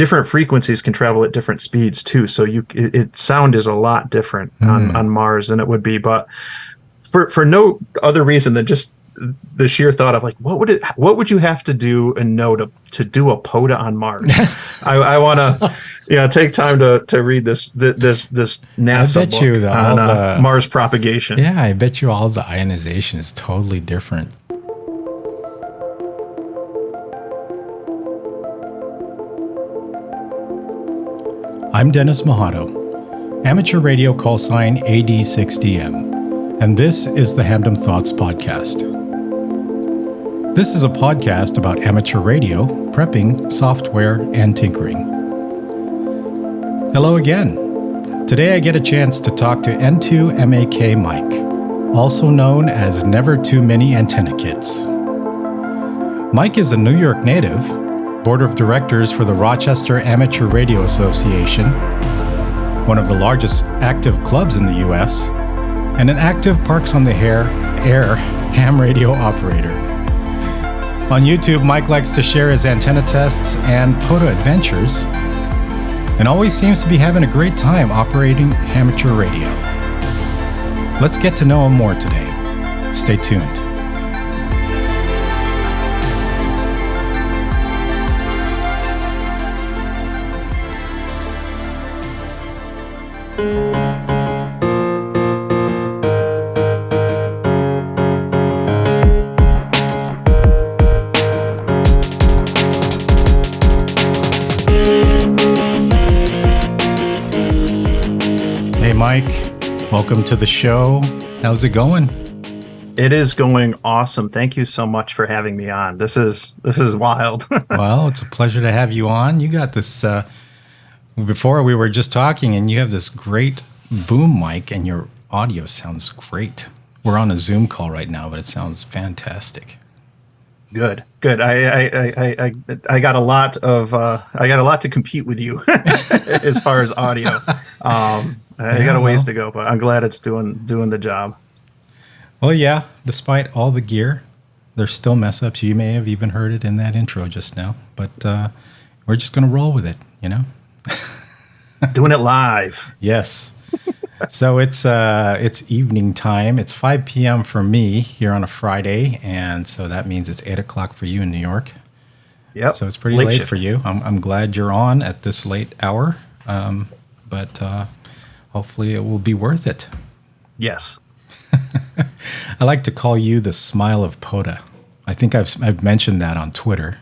different frequencies can travel at different speeds too. So sound is a lot different on Mars than it would be, but for no other reason than just the sheer thought of like, what would you have to do and know to do a POTA on Mars? I want to, take time to read this NASA book on Mars propagation. Yeah, I bet you all the ionization is totally different. I'm Dennis Mahato, amateur radio call sign AD6DM, and this is the Hamdom Thoughts Podcast. This is a podcast about amateur radio, prepping, software, and tinkering. Hello again. Today I get a chance to talk to N2MAK Mike, also known as Never Too Many Antenna Kids. Mike is a New York native, Board of Directors for the Rochester Amateur Radio Association, one of the largest active clubs in the U.S., and an active Parks on the Air ham radio operator. On YouTube, Mike likes to share his antenna tests and POTA adventures, and always seems to be having a great time operating amateur radio. Let's get to know him more today. Stay tuned. Mike, welcome to the show. How's it going? It is going awesome. Thank you so much for having me on. This is wild. Well, it's a pleasure to have you on. You got this, before we were just talking, and you have this great boom mic, and your audio sounds great. We're on a Zoom call right now, but it sounds fantastic. Good. I got a lot to compete with you as far as audio. I got a ways to go, but I'm glad it's doing the job. Well, yeah, despite all the gear, there's still mess ups. You may have even heard it in that intro just now, but we're just going to roll with it, Doing it live. Yes. So it's evening time. It's 5 p.m. for me here on a Friday, and so that means it's 8 o'clock for you in New York. Yep. So it's pretty late for you. I'm glad you're on at this late hour, but hopefully it will be worth it. Yes. I like to call you the smile of POTA. I think I've mentioned that on Twitter.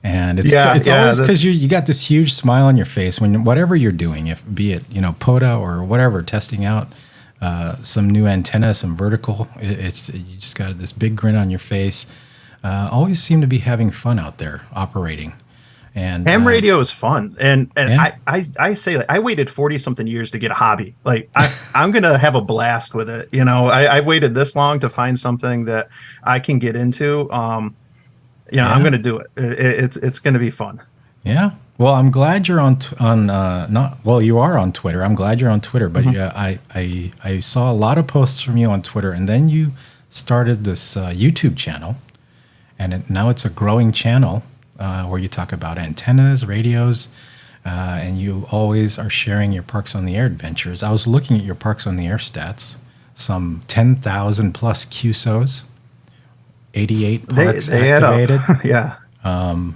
And it's always because you got this huge smile on your face when whatever you're doing, if be it POTA or whatever, testing out some new antenna, some vertical, you just got this big grin on your face. Always seem to be having fun out there operating. And ham radio is fun, and yeah. I say, like, I waited 40-something years to get a hobby. Like I'm gonna have a blast with it. I've waited this long to find something that I can get into. I'm gonna do it. It's gonna be fun. Yeah. Well, I'm glad you're you are on Twitter. I'm glad you're on Twitter, but I saw a lot of posts from you on Twitter, and then you started this YouTube channel, and now it's a growing channel. Where you talk about antennas, radios, and you always are sharing your Parks on the Air adventures. I was looking at your Parks on the Air stats, some 10,000 plus QSOs, 88 parks they activated. Add up. Yeah.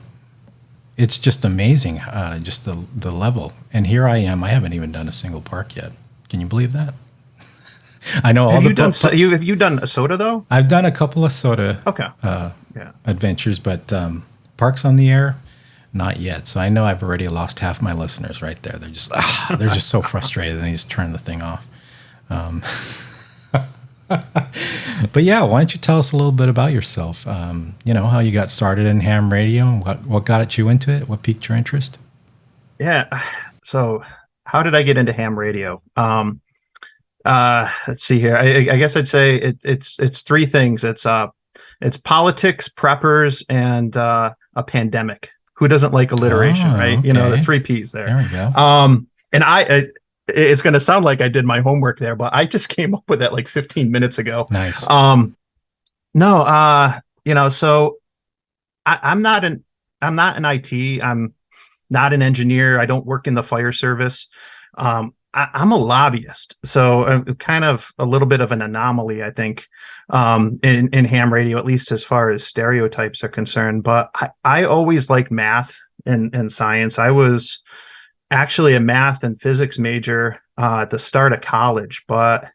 It's just amazing, just the level. And here I am. I haven't even done a single park yet. Can you believe that? I know have you done a SOTA though? I've done a couple of SOTA adventures, but Parks on the Air, not yet. So I know I've already lost half my listeners right there. They're just so frustrated, and they just turn the thing off. But yeah, why don't you tell us a little bit about yourself? How you got started in ham radio, and what got you into it? What piqued your interest? Yeah. So how did I get into ham radio? Let's see here. I guess I'd say it's three things. It's politics, preppers, and a pandemic. Who doesn't like alliteration, right? Okay. The 3 P's there. There we go. And it's going to sound like I did my homework there, but I just came up with that like 15 minutes ago. Nice. So I'm not in IT. I'm not an engineer. I don't work in the fire service. I'm a lobbyist, so I'm kind of a little bit of an anomaly, I think, in ham radio, at least as far as stereotypes are concerned. But I always liked math and science. I was actually a math and physics major at the start of college, but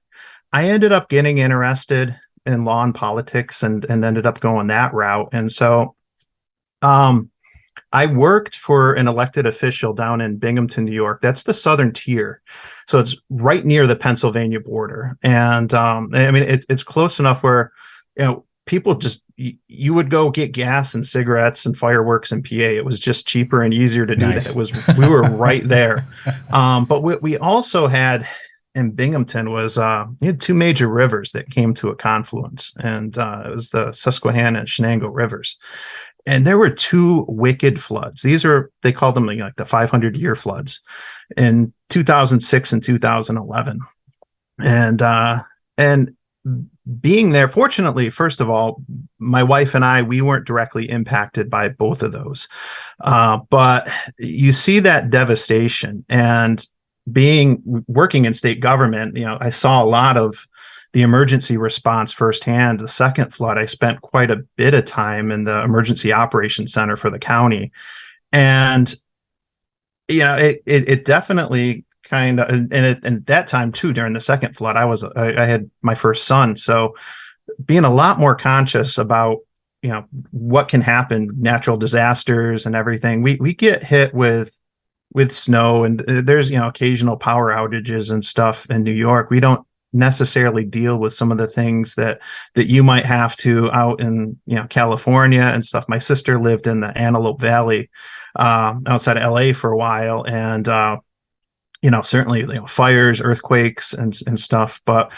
I ended up getting interested in law and politics and ended up going that route. And so I worked for an elected official down in Binghamton, New York. That's the southern tier. So it's right near the Pennsylvania border. And I mean, it's close enough where, people just, you would go get gas and cigarettes and fireworks in PA. It was just cheaper and easier to do that. We were right there. But we also had in Binghamton was, you had two major rivers that came to a confluence. And it was the Susquehanna and Shenango rivers. And there were two wicked floods. They called them like the 500-year floods in 2006 and 2011. And being there, fortunately, first of all, my wife and we weren't directly impacted by both of those. But you see that devastation, and working in state government, I saw a lot of the emergency response firsthand. The second flood, I spent quite a bit of time in the emergency operations center for the county. And, it definitely kind of, and at that time too, during the second flood, I had my first son. So being a lot more conscious about, what can happen, natural disasters and everything. We get hit with snow, and there's, occasional power outages and stuff in New York. We don't necessarily deal with some of the things that you might have to out in California and stuff. My sister lived in the Antelope Valley outside of LA for a while, and certainly fires, earthquakes and stuff. But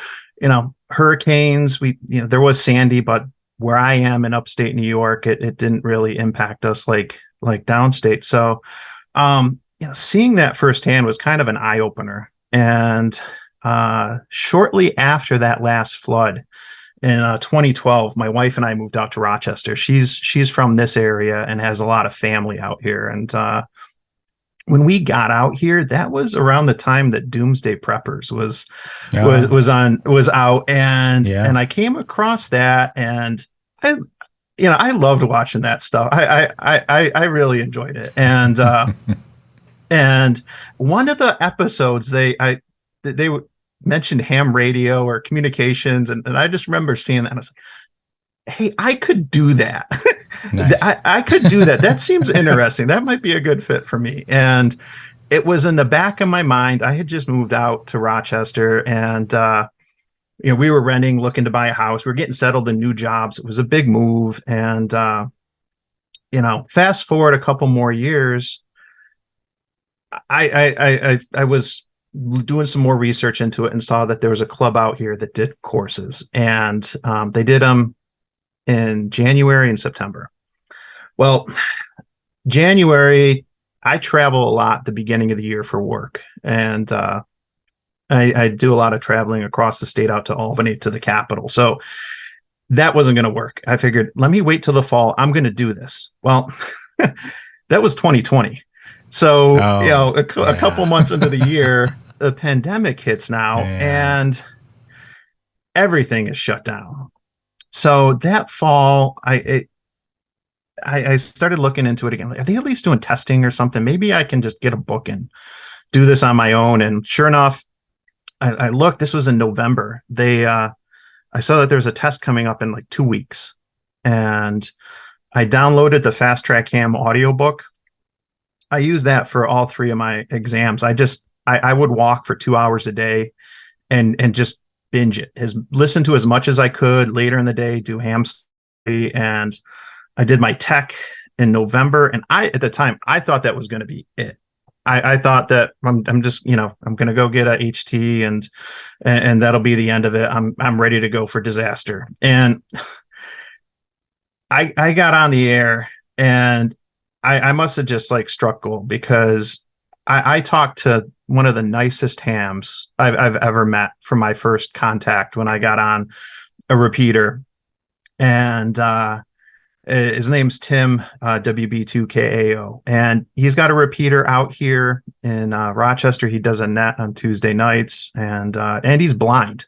hurricanes, there was Sandy, but where I am in upstate New York, it didn't really impact us like downstate. So seeing that firsthand was kind of an eye opener. And shortly after that last flood in 2012, my wife and I moved out to Rochester. She's from this area and has a lot of family out here. And when we got out here, that was around the time that Doomsday Preppers was out, and I came across that, and I loved watching that stuff. I really enjoyed it. And and one of the episodes they mentioned ham radio or communications, and I just remember seeing that, and I was like, hey, I could do that. Nice. I could do that. That seems interesting. That might be a good fit for me. And it was in the back of my mind. I had just moved out to Rochester, and we were renting, looking to buy a house. We were getting settled in new jobs. It was a big move. And fast forward a couple more years, I was doing some more research into it and saw that there was a club out here that did courses, and they did them in January and September. Well, January, I travel a lot at the beginning of the year for work, and I do a lot of traveling across the state out to Albany, to the capital. So that wasn't going to work. I figured, let me wait till the fall. I'm going to do this. Well, that was 2020. So, a couple months into the year, the pandemic hits now, and everything is shut down. So that fall, I started looking into it again. Like, are they at least doing testing or something? Maybe I can just get a book and do this on my own. And sure enough, I looked. This was in November. I saw that there was a test coming up in like 2 weeks, and I downloaded the Fast Track Ham audiobook. I used that for all three of my exams. I would walk for 2 hours a day and just binge it, listen to as much as I could. Later in the day, do ham study, and I did my tech in November. And at the time, I thought that was going to be it. I thought that I'm just, I'm going to go get a HT and that'll be the end of it. I'm ready to go for disaster. And I got on the air, and I must have just struck gold, because I talked to one of the nicest hams I've ever met for my first contact when I got on a repeater. And His name's Tim, WB2KAO, and he's got a repeater out here in Rochester. He does a net on Tuesday nights, and he's blind.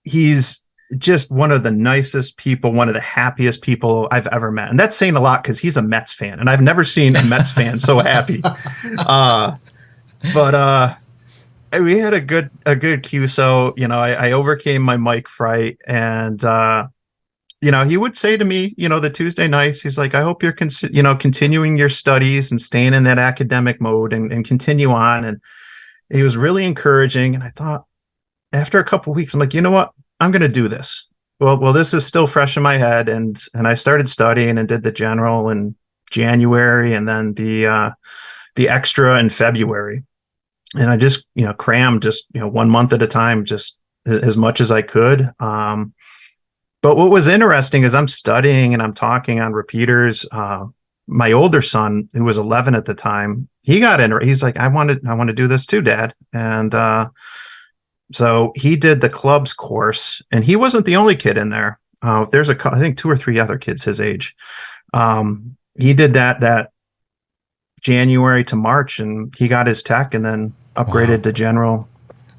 He's just one of the nicest people, one of the happiest people I've ever met, and that's saying a lot because he's a Mets fan, and I've never seen a Mets fan so happy. But we had a good QSO. I overcame my mic fright, and he would say to me, the Tuesday nights, he's like, I hope you're, continuing your studies and staying in that academic mode and continue on. And he was really encouraging. And I thought after a couple of weeks, I'm like, you know what, I'm going to do this. Well, this is still fresh in my head. And I started studying and did the general in January and then the extra in February. And I just, crammed just, 1 month at a time, just as much as I could. But what was interesting is I'm studying and I'm talking on repeaters. My older son, who was 11 at the time, he got in. He's like, I want to do this too, Dad. And so he did the clubs course, and he wasn't the only kid in there. There's I think 2 or 3 other kids his age. He did that January to March, and he got his tech and then upgraded to general.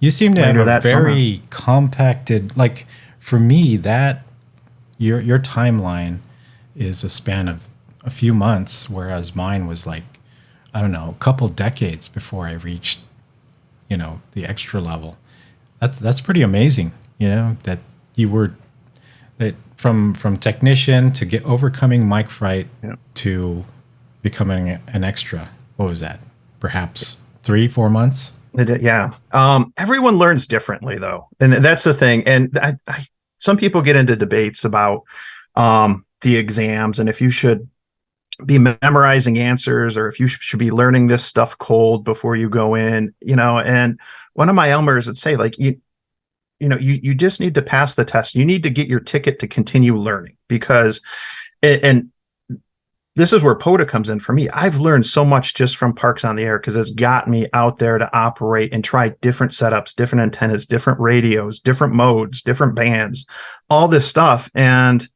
You seem to have a very compacted, like for me, that your timeline is a span of a few months, whereas mine was like, I don't know, a couple decades before I reached, the extra level. That's pretty amazing, that you were that from technician to overcoming mic fright to becoming an extra. What was that? Perhaps 3-4 months? Yeah. Everyone learns differently, though. And that's the thing. And some people get into debates about the exams and if you should be memorizing answers or if you should be learning this stuff cold before you go in, and one of my Elmers would say, like, you just need to pass the test. You need to get your ticket to continue learning because, and this is where POTA comes in for me. I've learned so much just from Parks on the Air because it's got me out there to operate and try different setups, different antennas, different radios, different modes, different bands, all this stuff. And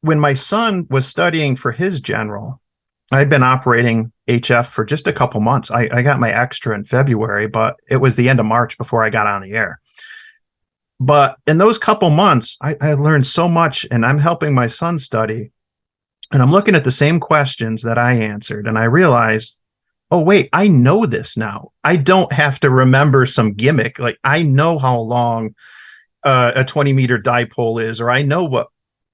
when my son was studying for his general, I'd been operating HF for just a couple months. I got my extra in February, but it was the end of March before I got on the air. But in those couple months, I learned so much, and I'm helping my son study. And I'm looking at the same questions that I answered, and I realized, oh, wait, I know this now. I don't have to remember some gimmick. Like, I know how long a 20-meter dipole is, or I know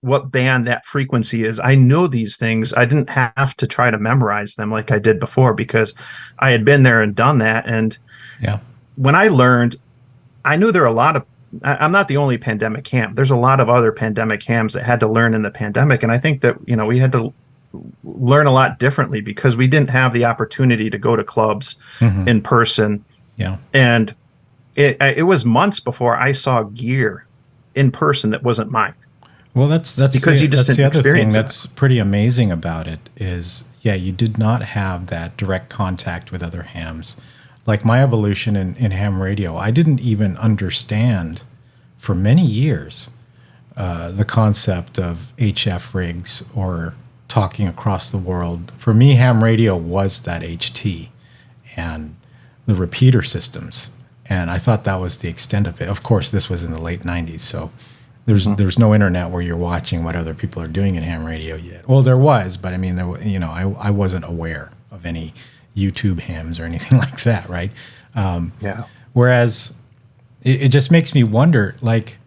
what band that frequency is. I know these things. I didn't have to try to memorize them like I did before because I had been there and done that. And when I learned, I knew there are a lot of, I'm not the only pandemic ham. There's a lot of other pandemic hams that had to learn in the pandemic. And I think that, we had to learn a lot differently because we didn't have the opportunity to go to clubs in person. Yeah. And it was months before I saw gear in person that wasn't mine. Well, that's because you just didn't experience it. That's pretty amazing about it is, you did not have that direct contact with other hams. Like my evolution in ham radio, I didn't even understand for many years the concept of HF rigs or talking across the world. For me, ham radio was that HT and the repeater systems. And I thought that was the extent of it. Of course, this was in the late 90s, so there's no internet where you're watching what other people are doing in ham radio yet. Well, there was, but I mean, I wasn't aware of any YouTube hams or anything like that, right? Whereas it just makes me wonder, like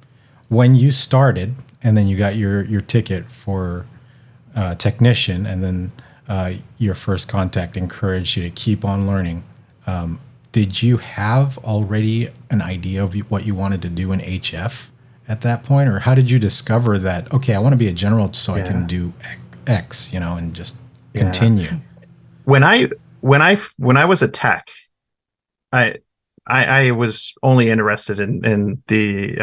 when you started and then you got your ticket for technician, and then your first contact encouraged you to keep on learning. Did you have already an idea of what you wanted to do in HF at that point, or how did you discover that? Okay, I want to be a general so I can do X, and just continue. When I was a tech, I was only interested in the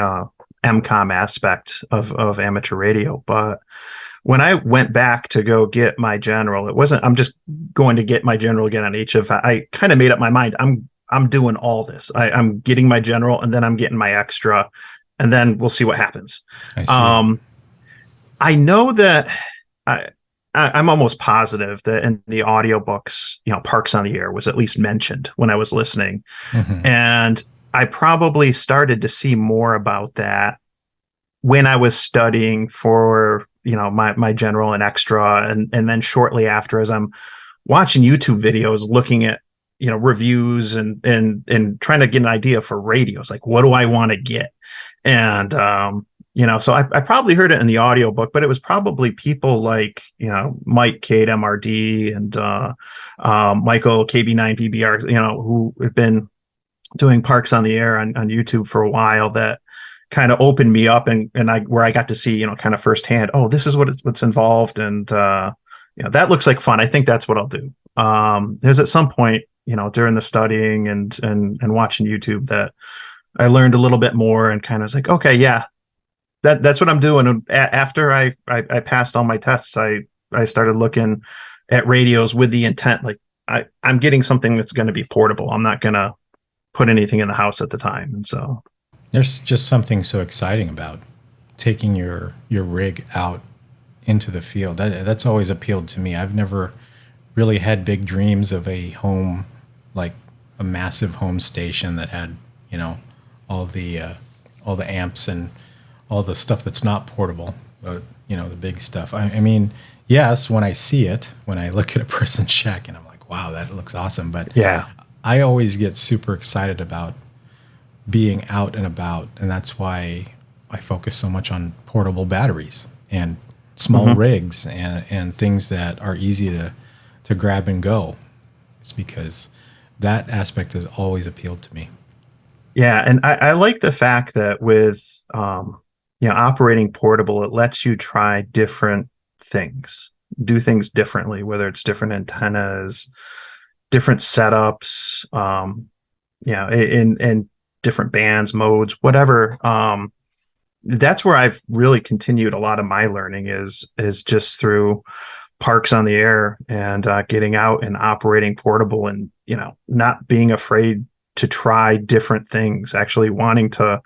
MCOM aspect of amateur radio. But when I went back to go get my general, it wasn't, I'm just going to get my general again on HF. I kind of made up my mind. I'm doing all this. I'm getting my general, and then I'm getting my extra, and then we'll see what happens. I know that I'm almost positive that in the audiobooks, Parks on the Air was at least mentioned when I was listening. Mm-hmm. And I probably started to see more about that when I was studying for, my general and extra. And then shortly after, as I'm watching YouTube videos, looking at, reviews and trying to get an idea for radios, like, what do I want to get? And, so I probably heard it in the audiobook, but it was probably people like, Mike Cade MRD and Michael KB9VBR, who have been doing Parks on the Air on YouTube for a while, that kind of opened me up and where I got to see, kind of firsthand, oh, this is what's involved. And, that looks like fun. I think that's what I'll do. There's at some point, during the studying and watching YouTube that I learned a little bit more and kind of was like, okay, yeah, that's what I'm doing. And after I passed all my tests, I started looking at radios with the intent, like I'm getting something that's going to be portable. I'm not going to put anything in the house at the time. And so there's just something so exciting about taking your rig out into the field. That's always appealed to me. I've never really had big dreams of a home, like a massive home station that had, all the amps and all the stuff that's not portable, but the big stuff. I mean, yes, when I see it, when I look at a person's shack and I'm like, wow, that looks awesome. But yeah, I always get super excited about being out and about. And that's why I focus so much on portable batteries and small rigs and things that are easy to grab and go. It's because that aspect has always appealed to me. Yeah. And I like the fact that with, operating portable, it lets you try different things, do things differently, whether it's different antennas, different setups, in different bands, modes, whatever. That's where I've really continued a lot of my learning is just through Parks on the Air and getting out and operating portable and, not being afraid to try different things, actually wanting to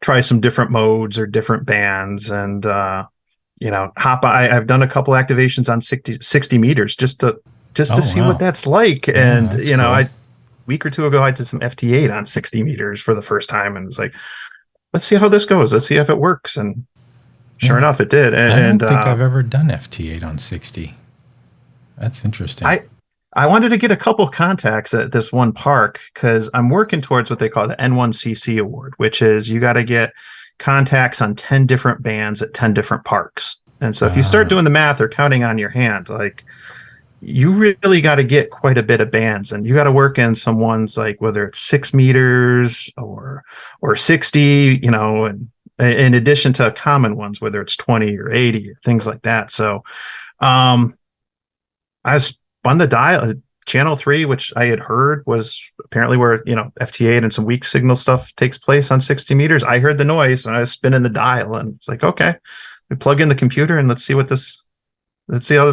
try some different modes or different bands and, I've done a couple activations on 60 meters just to see what that's like. Yeah, and, that's cool. A week or two ago, I did some FT8 on 60 meters for the first time and was like, let's see how this goes. Let's see if it works. And sure enough, it did. And I don't think I've ever done FT8 on 60. That's interesting. I wanted to get a couple contacts at this one park because I'm working towards what they call the N1CC award, which is you got to get contacts on 10 different bands at 10 different parks. And so if you start doing the math or counting on your hand, like you really got to get quite a bit of bands and you got to work in some ones like whether it's 6 meters or 60, and in addition to common ones, whether it's 20 or 80 or things like that. So I spun the dial. Channel 3, which I had heard was apparently where, FT8 and some weak signal stuff takes place on 60 meters. I heard the noise and I was spinning the dial and it's like, okay, we plug in the computer and let's see how this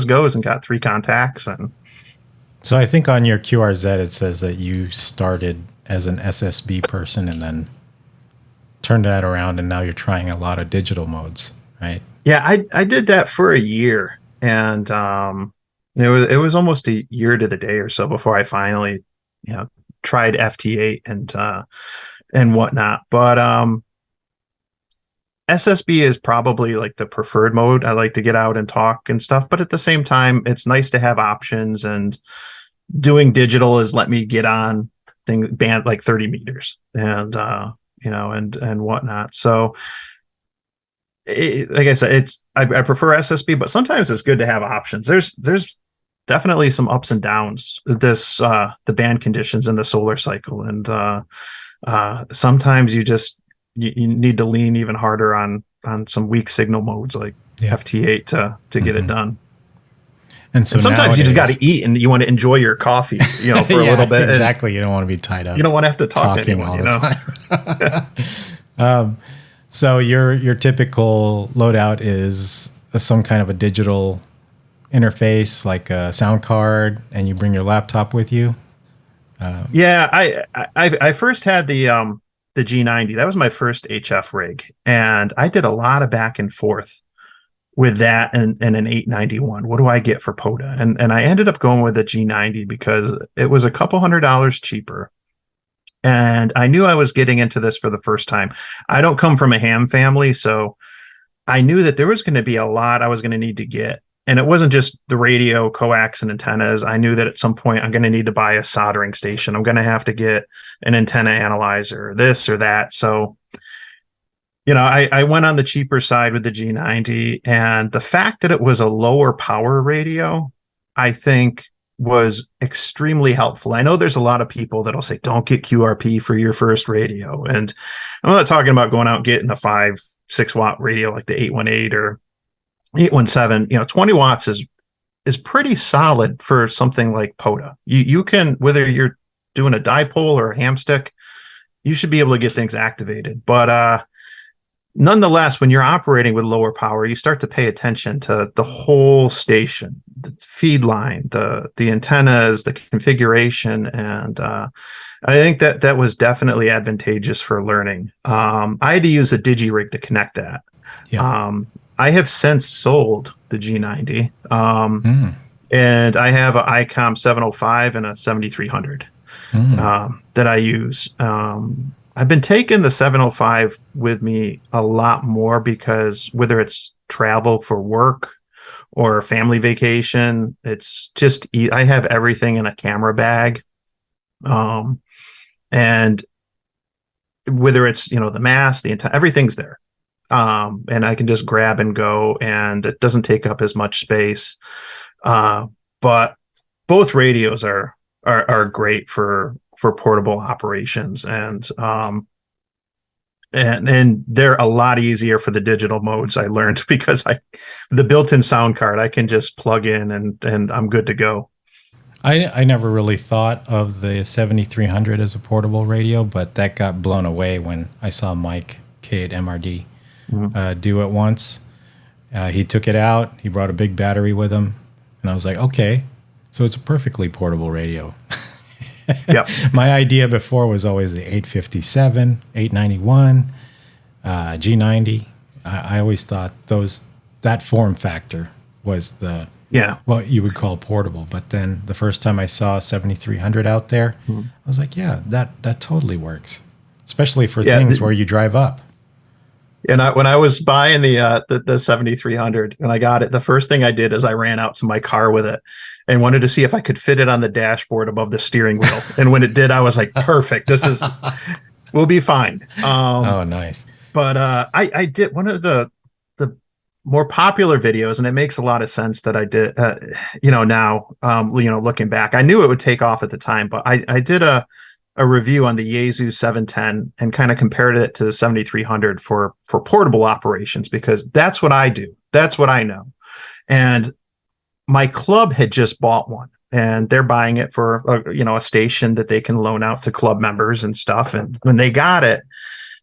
goes, and got 3 contacts. And so I think on your QRZ, it says that you started as an SSB person and then turned that around and now you're trying a lot of digital modes, right? Yeah, I did that for a year and, it was almost a year to the day or so before I finally, tried FT8 and whatnot. But SSB is probably like the preferred mode. I like to get out and talk and stuff, but at the same time, it's nice to have options. And doing digital is let me get on band like 30 meters and and whatnot. So. Like I said, I prefer SSB, but sometimes it's good to have options. There's definitely some ups and downs with this the band conditions in the solar cycle, and sometimes you need to lean even harder on some weak signal modes like FT8 to get it done. And so and sometimes you just got to eat and you want to enjoy your coffee, for a little bit. Exactly, you don't want to be tied up. You don't want to have to talk to anyone, all the time. So your typical loadout is some kind of a digital interface, like a sound card, and you bring your laptop with you. I first had the G90. That was my first HF rig, and I did a lot of back and forth with that and an 891. What do I get for POTA? And I ended up going with a G90 because it was a couple $100 cheaper. And I knew I was getting into this for the first time. I don't come from a ham family, so I knew that there was going to be a lot I was going to need to get. And it wasn't just the radio, coax, and antennas. I knew that at some point I'm going to need to buy a soldering station. I'm going to have to get an antenna analyzer, this or that. So, I went on the cheaper side with the G90, and the fact that it was a lower power radio, I think was extremely helpful. I know there's a lot of people that'll say, don't get QRP for your first radio. And I'm not talking about going out and getting a 5-6 watt radio like the 818 or 817. 20 watts is pretty solid for something like POTA. You can, whether you're doing a dipole or a ham stick, you should be able to get things activated. But nonetheless, when you're operating with lower power, you start to pay attention to the whole station, the feed line, the antennas, the configuration. And I think that was definitely advantageous for learning. I had to use a digi-rig to connect that. Yeah. I have since sold the G90, and I have an ICOM 705 and a 7300 that I use. I've been taking the 705 with me a lot more because whether it's travel for work or family vacation, it's just, I have everything in a camera bag. And whether it's, the mask, the antenna, everything's there. And I can just grab and go, and it doesn't take up as much space. But both radios are great for portable operations, and they're a lot easier for the digital modes, I learned, because the built-in sound card, I can just plug in and I'm good to go. I never really thought of the 7300 as a portable radio, but that got blown away when I saw Mike K at MRD do it once. He took it out. He brought a big battery with him, and I was like, okay, so it's a perfectly portable radio. Yep. My idea before was always the 857, 891, G90. I always thought that form factor was what you would call portable. But then the first time I saw 7300 out there, I was like, yeah, that totally works, especially for things where you drive up. And when I was buying the 7300, when I got it, the first thing I did is I ran out to my car with it and wanted to see if I could fit it on the dashboard above the steering wheel. And when it did, I was like, perfect. We'll be fine. Oh, nice. But I did one of the more popular videos, and it makes a lot of sense that I did, now, looking back. I knew it would take off at the time, but I did a review on the Yaesu 710 and kind of compared it to the 7300 for portable operations, because that's what I do. That's what I know. And my club had just bought one, and they're buying it for a station that they can loan out to club members and stuff. And when they got it,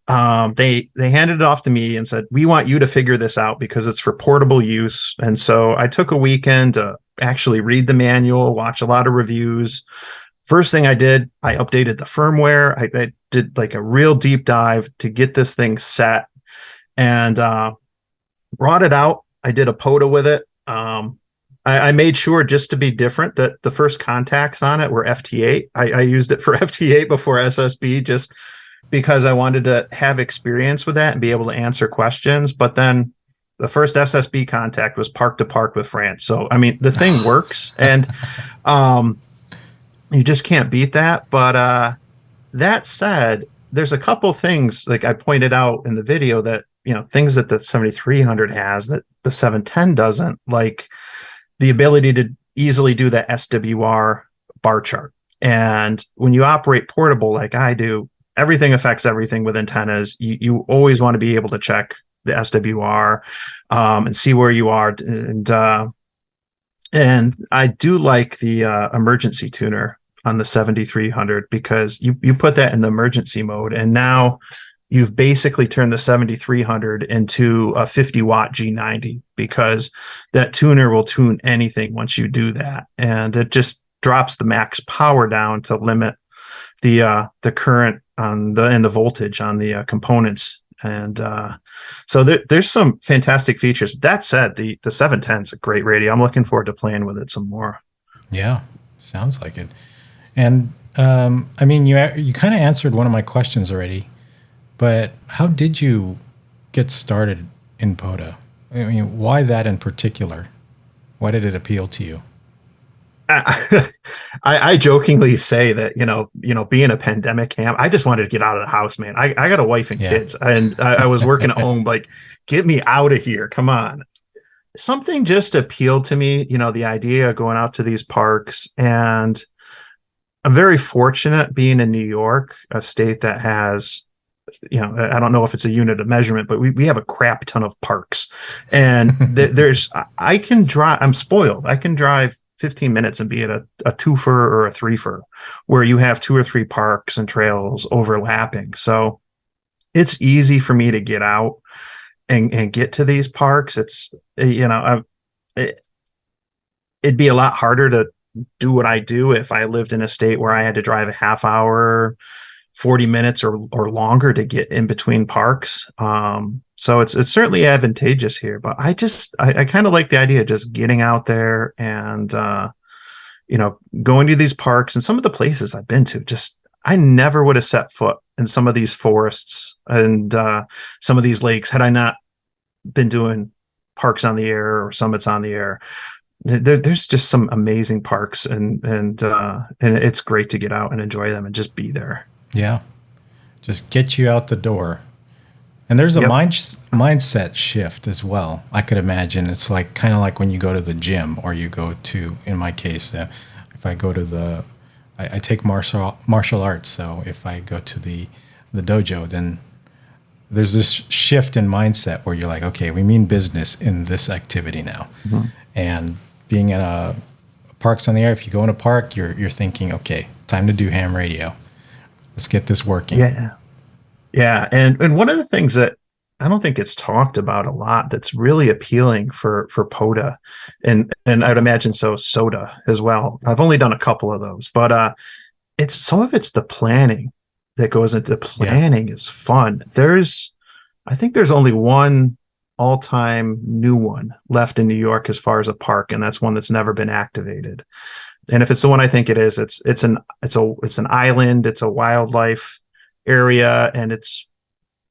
they handed it off to me and said, we want you to figure this out because it's for portable use. And so I took a weekend to actually read the manual, watch a lot of reviews. First thing I did, I updated the firmware. I did like a real deep dive to get this thing set, and brought it out. I did a POTA with it. I made sure, just to be different, that the first contacts on it were FT8. I used it for FT8 before SSB, just because I wanted to have experience with that and be able to answer questions. But then the first SSB contact was park to park with France. So, I mean, the thing works, and you just can't beat that. But that said, there's a couple things, like I pointed out in the video, that, things that the 7300 has that the 710 doesn't, like the ability to easily do the SWR bar chart. And when you operate portable like I do, everything affects everything with antennas. You always want to be able to check the SWR and see where you are. And I do like the emergency tuner on the 7300, because you put that in the emergency mode, and now you've basically turned the 7300 into a 50 watt G90, because that tuner will tune anything once you do that. And it just drops the max power down to limit the current and the voltage on the components. And so there's some fantastic features. That said, the 710 is a great radio. I'm looking forward to playing with it some more. Yeah, sounds like it. And I mean, you kind of answered one of my questions already, but how did you get started in POTA? I mean, why that in particular? Why did it appeal to you? I jokingly say that, being a pandemic ham, I just wanted to get out of the house, man. I got a wife and kids, and I was working at home, like, get me out of here. Come on. Something just appealed to me, the idea of going out to these parks. And I'm very fortunate being in New York, a state that has, I don't know if it's a unit of measurement, but we have a crap ton of parks. And I can drive, I'm spoiled. I can drive 15 minutes and be at a twofer or a threefer, where you have 2 or 3 parks and trails overlapping. So it's easy for me to get out and get to these parks. It's, it'd be a lot harder to do what I do if I lived in a state where I had to drive a half hour, 40 minutes or longer to get in between parks. So it's certainly advantageous here, but I kind of like the idea of just getting out there and, going to these parks. And some of the places I've been to, I never would have set foot in some of these forests and some of these lakes had I not been doing parks on the air or summits on the air. There's just some amazing parks, and it's great to get out and enjoy them and just be there. Yeah, just get you out the door. And there's a mindset shift as well. I could imagine it's like kind of like when you go to the gym, or you go to, in my case, if I go to I take martial arts. So if I go to the dojo, then there's this shift in mindset where you're like, okay, we mean business in this activity now. Mm-hmm. And being in a parks on the air, if you go in a park, you're thinking, okay, time to do ham radio. Let's get this working. Yeah. And one of the things that I don't think it's talked about a lot that's really appealing for POTA, and I'd imagine SOTA as well. I've only done a couple of those, but it's some of it's the planning that goes into planning is fun. I think there's only one all-time new one left in New York as far as a park, and that's one that's never been activated. And if it's the one I think it is, it's an island, it's a wildlife area, and it's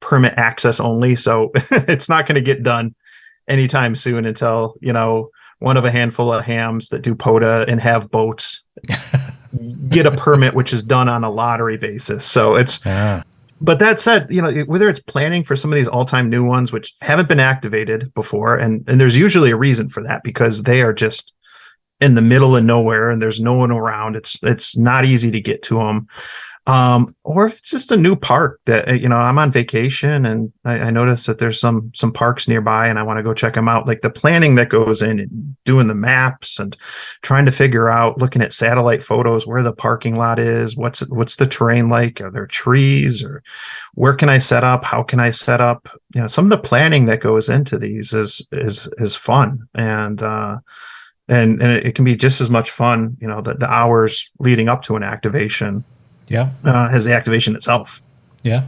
permit access only. So it's not going to get done anytime soon until, one of a handful of hams that do POTA and have boats get a permit, which is done on a lottery basis. So but that said, whether it's planning for some of these all-time new ones, which haven't been activated before, and there's usually a reason for that, because they are just in the middle of nowhere and there's no one around. It's not easy to get to them. Or if it's just a new park that, I'm on vacation and I notice that there's some parks nearby and I want to go check them out. Like the planning that goes in and doing the maps and trying to figure out, looking at satellite photos, where the parking lot is, what's the terrain like? Are there trees, or where can I set up? How can I set up? Some of the planning that goes into these is fun. And it can be just as much fun, the hours leading up to an activation. As the activation itself. Yeah.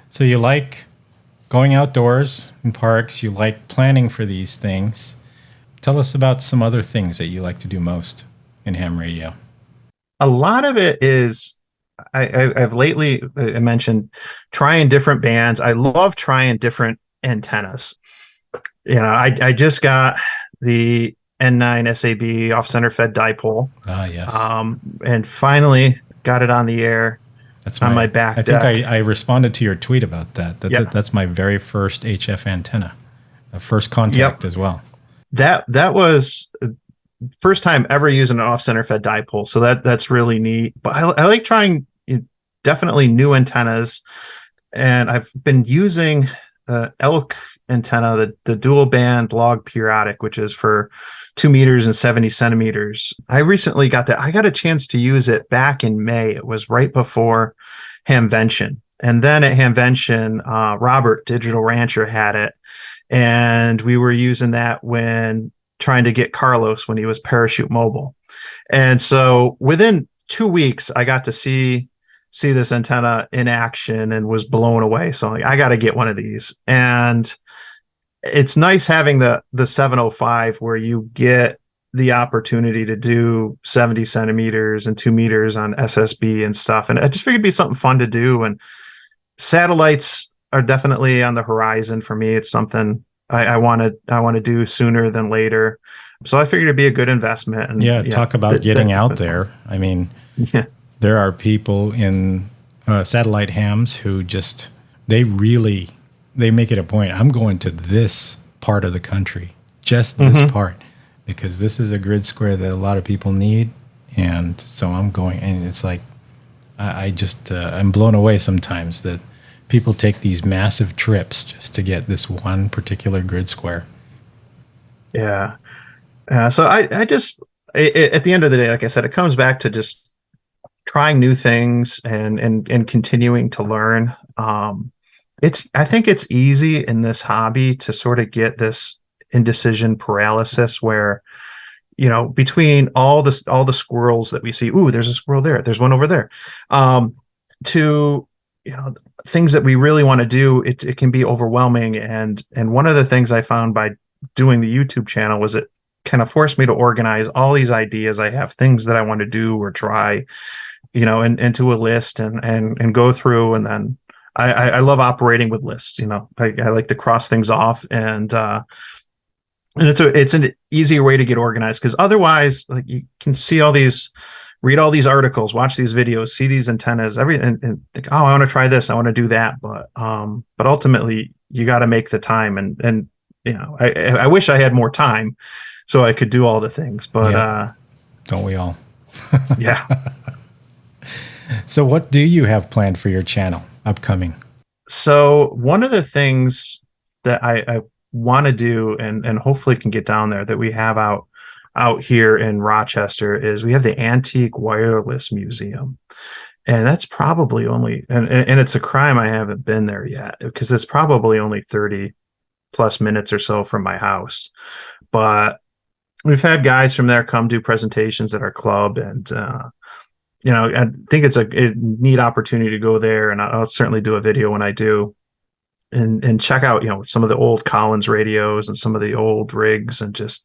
So you like going outdoors in parks, you like planning for these things. Tell us about some other things that you like to do most in ham radio. A lot of it is, I've lately mentioned trying different bands. I love trying different antennas. I just got the N9 SAB off-center fed dipole. Yes. And finally got it on the air. That's on my back deck. I think I responded to your tweet about that. That's my very first HF antenna, first contact as well. That was first time ever using an off-center fed dipole, so that's really neat. But I like trying definitely new antennas, and I've been using elk antenna, the dual band log periodic, which is for 2 meters and 70 centimeters. I recently got that. I got a chance to use it back in May. It was right before Hamvention. And then at Hamvention, Robert, Digital Rancher, had it. And we were using that when trying to get Carlos when he was Parachute Mobile. And so within 2 weeks, I got to see see this antenna in action and was blown away. So I'm like, I got to get one of these. And it's nice having the 705 where you get the opportunity to do 70 centimeters and 2 meters on SSB and stuff. And I just figured it'd be something fun to do. And satellites are definitely on the horizon for me. It's something I want to do sooner than later. So I figured it'd be a good investment. And talk about getting out there. Fun. I mean, there are people in satellite hams who just, they make it a point. I'm going to this part of the country, just this part, because this is a grid square that a lot of people need. And so I'm going, and it's like, I'm blown away sometimes that people take these massive trips just to get this one particular grid square. Yeah. So I just, at the end of the day, like I said, it comes back to just trying new things and continuing to learn. I think it's easy in this hobby to sort of get this indecision paralysis where, between all the squirrels that we see, ooh, there's a squirrel there, there's one over there, to, things that we really want to do, it can be overwhelming. And one of the things I found by doing the YouTube channel was it kind of forced me to organize all these ideas. I have things that I want to do or try, into a list and go through. And then I love operating with lists. I like to cross things off, and it's an easier way to get organized, because otherwise, like, you can read all these articles, watch these videos, see these antennas, and think, oh, I want to try this, I want to do that, but ultimately you got to make the time, and I wish I had more time so I could do all the things, but don't we all? Yeah. So what do you have planned for your channel upcoming? So one of the things that I want to do, and hopefully can get down there, that we have out here in Rochester, is we have the Antique Wireless Museum. And that's probably only, and it's a crime I haven't been there yet, because it's probably only 30 plus minutes or so from my house. But we've had guys from there come do presentations at our club, and I think it's a neat opportunity to go there, and I'll certainly do a video when I do, and check out, some of the old Collins radios and some of the old rigs, and just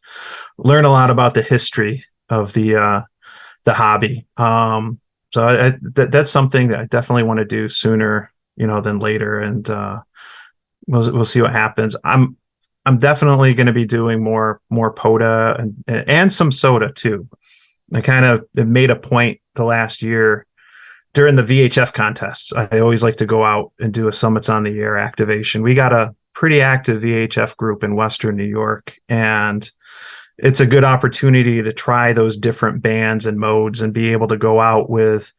learn a lot about the history of the hobby. So that's something that I definitely want to do sooner, than later, and we'll see what happens. I'm definitely going to be doing more POTA and some SOTA too. I kind of made a point the last year during the VHF contests. I always like to go out and do a Summits on the Air activation. We got a pretty active VHF group in Western New York, and it's a good opportunity to try those different bands and modes and be able to go out with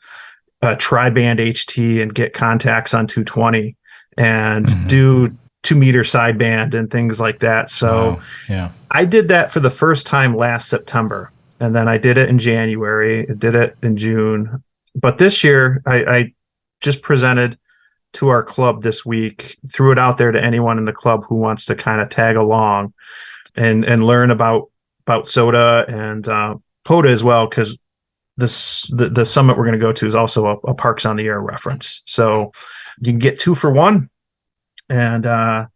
a tri-band HT and get contacts on 220 and do 2 meter sideband and things like that. So I did that for the first time last September. And then I did it in January, I did it in June. But this year, I just presented to our club this week, threw it out there to anyone in the club who wants to kind of tag along and learn about SOTA and POTA as well, because the summit we're going to go to is also a Parks on the Air reference. So you can get 2 for 1, and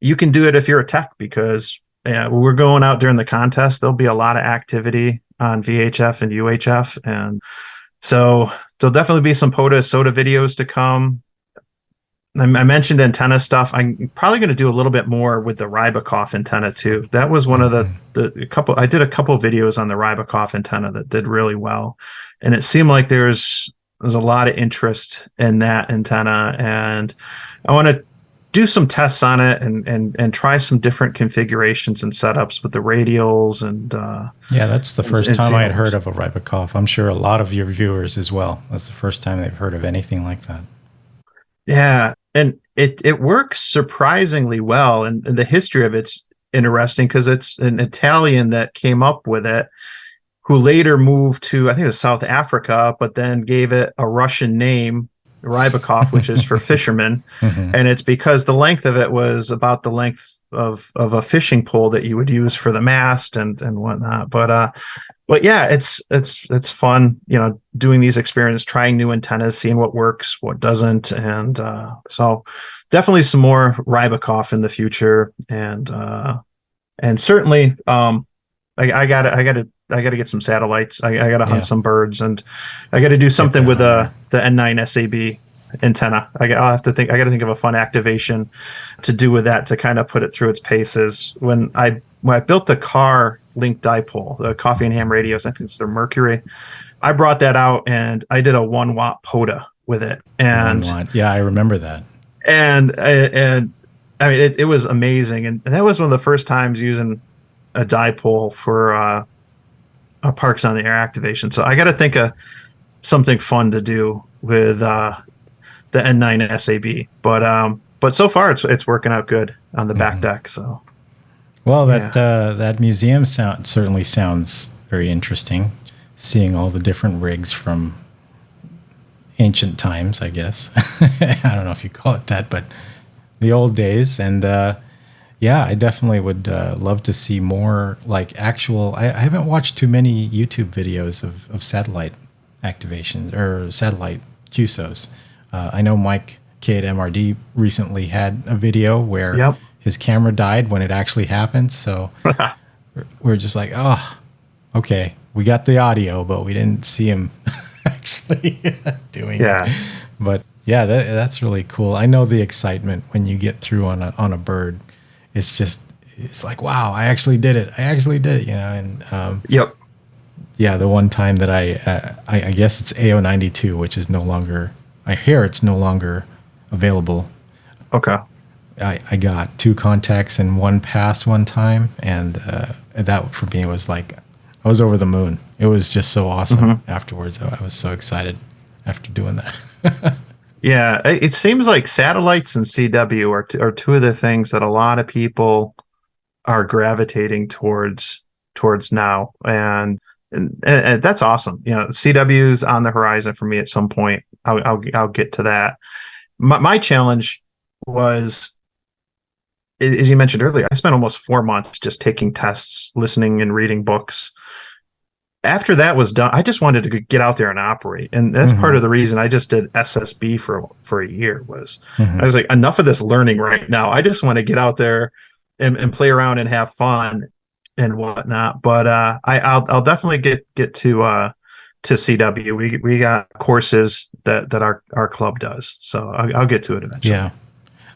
you can do it if you're a tech, because we're going out during the contest. There'll be a lot of activity on VHF and UHF. And so there'll definitely be some POTA SOTA videos to come. I mentioned antenna stuff. I'm probably going to do a little bit more with the Rybakoff antenna too. That was one of I did a couple of videos on the Rybakoff antenna that did really well. And it seemed like there's a lot of interest in that antenna. And I want to do some tests on it and try some different configurations and setups with the radials and that's the first time I had heard of a Rybakoff. I'm sure a lot of your viewers as well. That's the first time they've heard of anything like that. Yeah, and it works surprisingly well, and the history of it's interesting because it's an Italian that came up with it, who later moved to, I think it was South Africa, but then gave it a Russian name, Rybakoff, which is for fishermen. And it's because the length of it was about the length of a fishing pole that you would use for the mast and whatnot. But yeah, it's fun, doing these experiments, trying new antennas, seeing what works, what doesn't, and so definitely some more Rybakov in the future, and certainly I gotta get some satellites. I gotta hunt some birds, and I gotta do something with the N9 SAB antenna. I'll have to think. I gotta think of a fun activation to do with that to kind of put it through its paces. When I built the car link dipole, the Coffee and Ham radios, I think it's their Mercury. I brought that out and I did a 1 watt POTA with it. And 1 watt. Yeah, I remember that. And I mean, it was amazing. And that was one of the first times using a dipole for a Parks on the Air activation. So I got to think of something fun to do with the N9 SAB. But so far it's working out good on the back deck. So, well, that museum certainly sounds very interesting. Seeing all the different rigs from ancient times, I guess. I don't know if you call it that, but the old days. And I definitely would love to see more like actual. I haven't watched too many YouTube videos of satellite activations or satellite QSOs. I know Mike K at MRD recently had a video where his camera died when it actually happened. So we're just like, oh, okay. We got the audio, but we didn't see him actually doing it. But yeah, that's really cool. I know the excitement when you get through on a bird. It's like, wow, I actually did it. And the one time that I guess it's AO92, which is no longer. I hear it's no longer available. Okay. I got 2 contacts in 1 pass one time, and that for me was like. I was over the moon. It was just so awesome afterwards. I was so excited after doing that. Yeah, it seems like satellites and CW are two of the things that a lot of people are gravitating towards now, and that's awesome. You know, CW's on the horizon for me at some point. I'll get to that. My challenge was, as you mentioned earlier, I spent almost 4 months just taking tests, listening and reading books. After that was done, I just wanted to get out there and operate. And that's part of the reason I just did SSB for a year was I was like, enough of this learning right now. I just want to get out there and play around and have fun and whatnot. But I'll definitely get to CW. We got courses that our club does. So I'll get to it eventually. Yeah.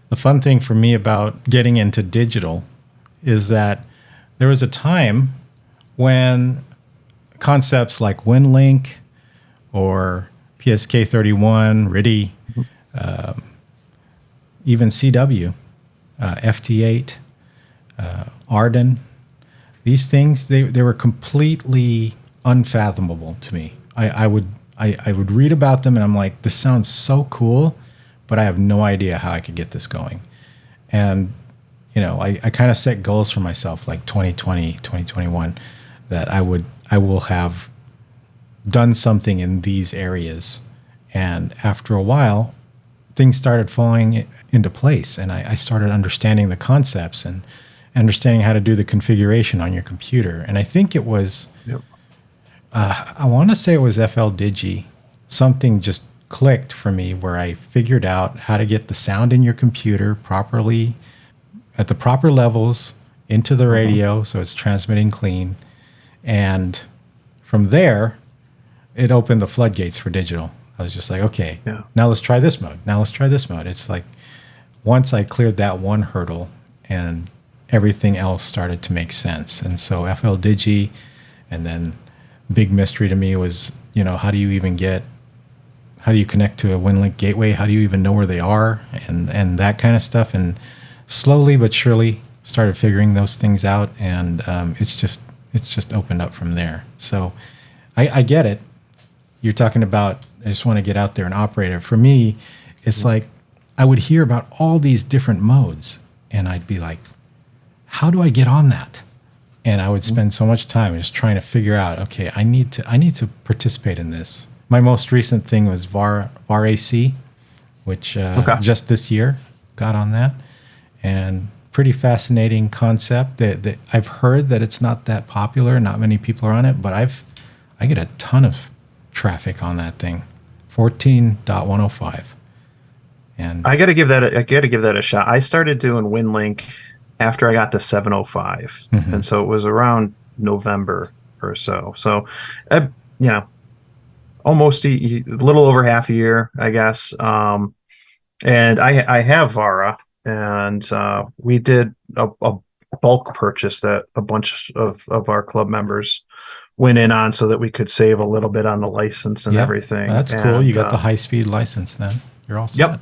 The fun thing for me about getting into digital is that there was a time when concepts like WinLink or PSK31, RIDI, even CW, FT8, Arden, these things, they were completely unfathomable to me. I would read about them and I'm like, this sounds so cool, but I have no idea how I could get this going. And, you know, I kind of set goals for myself, like 2020, 2021, that I will have done something in these areas. And after a while, things started falling into place. And I started understanding the concepts and understanding how to do the configuration on your computer. And I think it was, I want to say it was FL Digi. Something just clicked for me where I figured out how to get the sound in your computer properly at the proper levels into the radio so it's transmitting clean. And from there, it opened the floodgates for digital. I was just like, okay, now let's try this mode. Now let's try this mode. It's like once I cleared that one hurdle and everything else started to make sense. And so FL Digi, and then big mystery to me was, you know, how do you connect to a WinLink gateway? How do you even know where they are? And that kind of stuff. And slowly but surely started figuring those things out. And it's just opened up from there. So I get it. You're talking about, I just want to get out there and operate it. For me, it's like I would hear about all these different modes and I'd be like, how do I get on that? And I would spend so much time just trying to figure out, okay, I need to participate in this. My most recent thing was VAR AC, which just this year got on that. And pretty fascinating concept that I've heard that it's not that popular. Not many people are on it, but I get a ton of traffic on that thing. 14.105. And I got to give that a shot. I started doing WinLink after I got to 705, and so it was around November or so. So, almost a little over half a year, I guess. And I have Vara, and we did a bulk purchase that a bunch of our club members went in on so that we could save a little bit on the license and everything. That's cool. You got the high-speed license then. You're all set. Yep.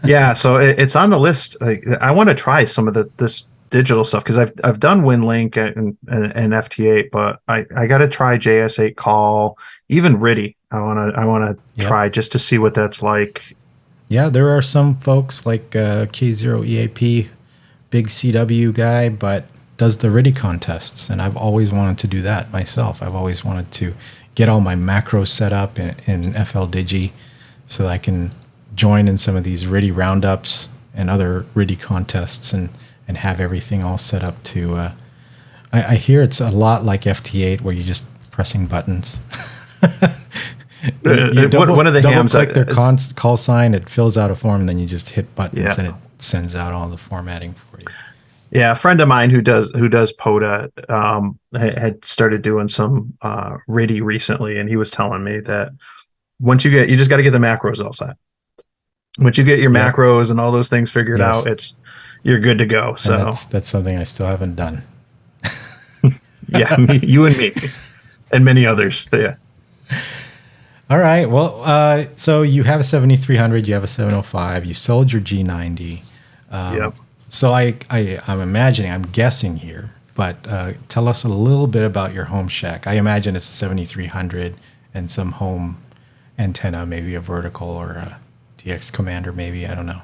Yeah, so it's on the list. I want to try some of this digital stuff because I've done WinLink and FT8, but I got to try JS8 Call, even RTTY. I want to try just to see what that's like. Yeah, there are some folks like K0EAP, big CW guy, but does the RTTY contests, and I've always wanted to do that myself. I've always wanted to get all my macros set up in FLDigi so that I can join in some of these RTTY roundups and other RTTY contests and have everything all set up to... I hear it's a lot like FT8 where you're just pressing buttons. One of the hams, click their call sign, it fills out a form, and then you just hit buttons and it sends out all the formatting for you. Yeah, a friend of mine who does POTA had started doing some RTTY recently, and he was telling me that once you just got to get the macros all set. Once you get your macros and all those things figured out, you're good to go. So and that's something I still haven't done. Yeah, you and me, and many others. But yeah. All right. Well, so you have a 7300, you have a 705, you sold your G90. Yep. So I'm imagining, I'm guessing here, but tell us a little bit about your home shack. I imagine it's a 7300 and some home antenna, maybe a vertical or a DX Commander, maybe. I don't know.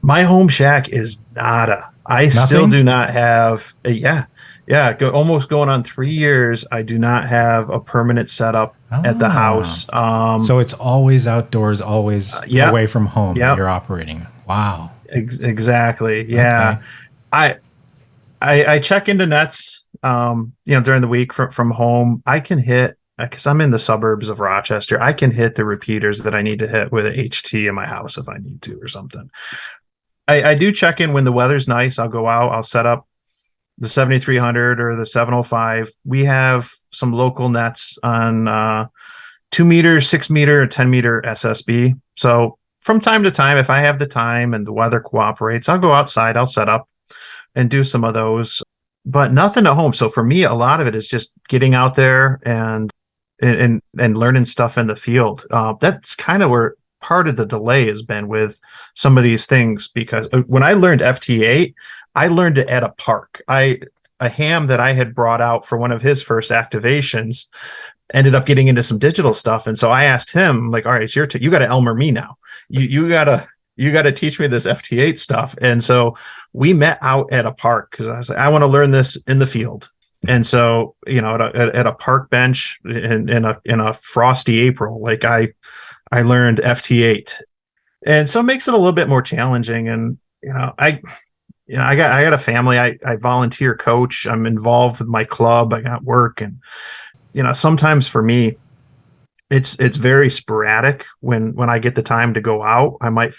My home shack is nada. Still do not have almost going on 3 years. I do not have a permanent setup at the house. So it's always outdoors, always away from home that you're operating. Wow. Exactly. Yeah. Okay. I check into nets, during the week from home. I can hit, because I'm in the suburbs of Rochester, I can hit the repeaters that I need to hit with an HT in my house if I need to or something. I do check in when the weather's nice. I'll go out, I'll set up the 7300 or the 705. We have some local nets on 2 meter, 6 meter, 10 meter SSB. So from time to time, if I have the time and the weather cooperates, I'll go outside, I'll set up and do some of those, but nothing at home. So for me, a lot of it is just getting out there and learning stuff in the field. That's kind of where part of the delay has been with some of these things, because when I learned FT8, I learned it at a park. A ham that I had brought out for one of his first activations ended up getting into some digital stuff. And so I asked him, like, all right, it's your you got to Elmer me now. You gotta teach me this FT8 stuff. And so we met out at a park because I was like, I want to learn this in the field. And so, at a park bench in a frosty April, like I learned FT8. And so it makes it a little bit more challenging. And, I got a family. I volunteer coach. I'm involved with my club. I got work. And, sometimes for me, it's very sporadic when I get the time to go out. I might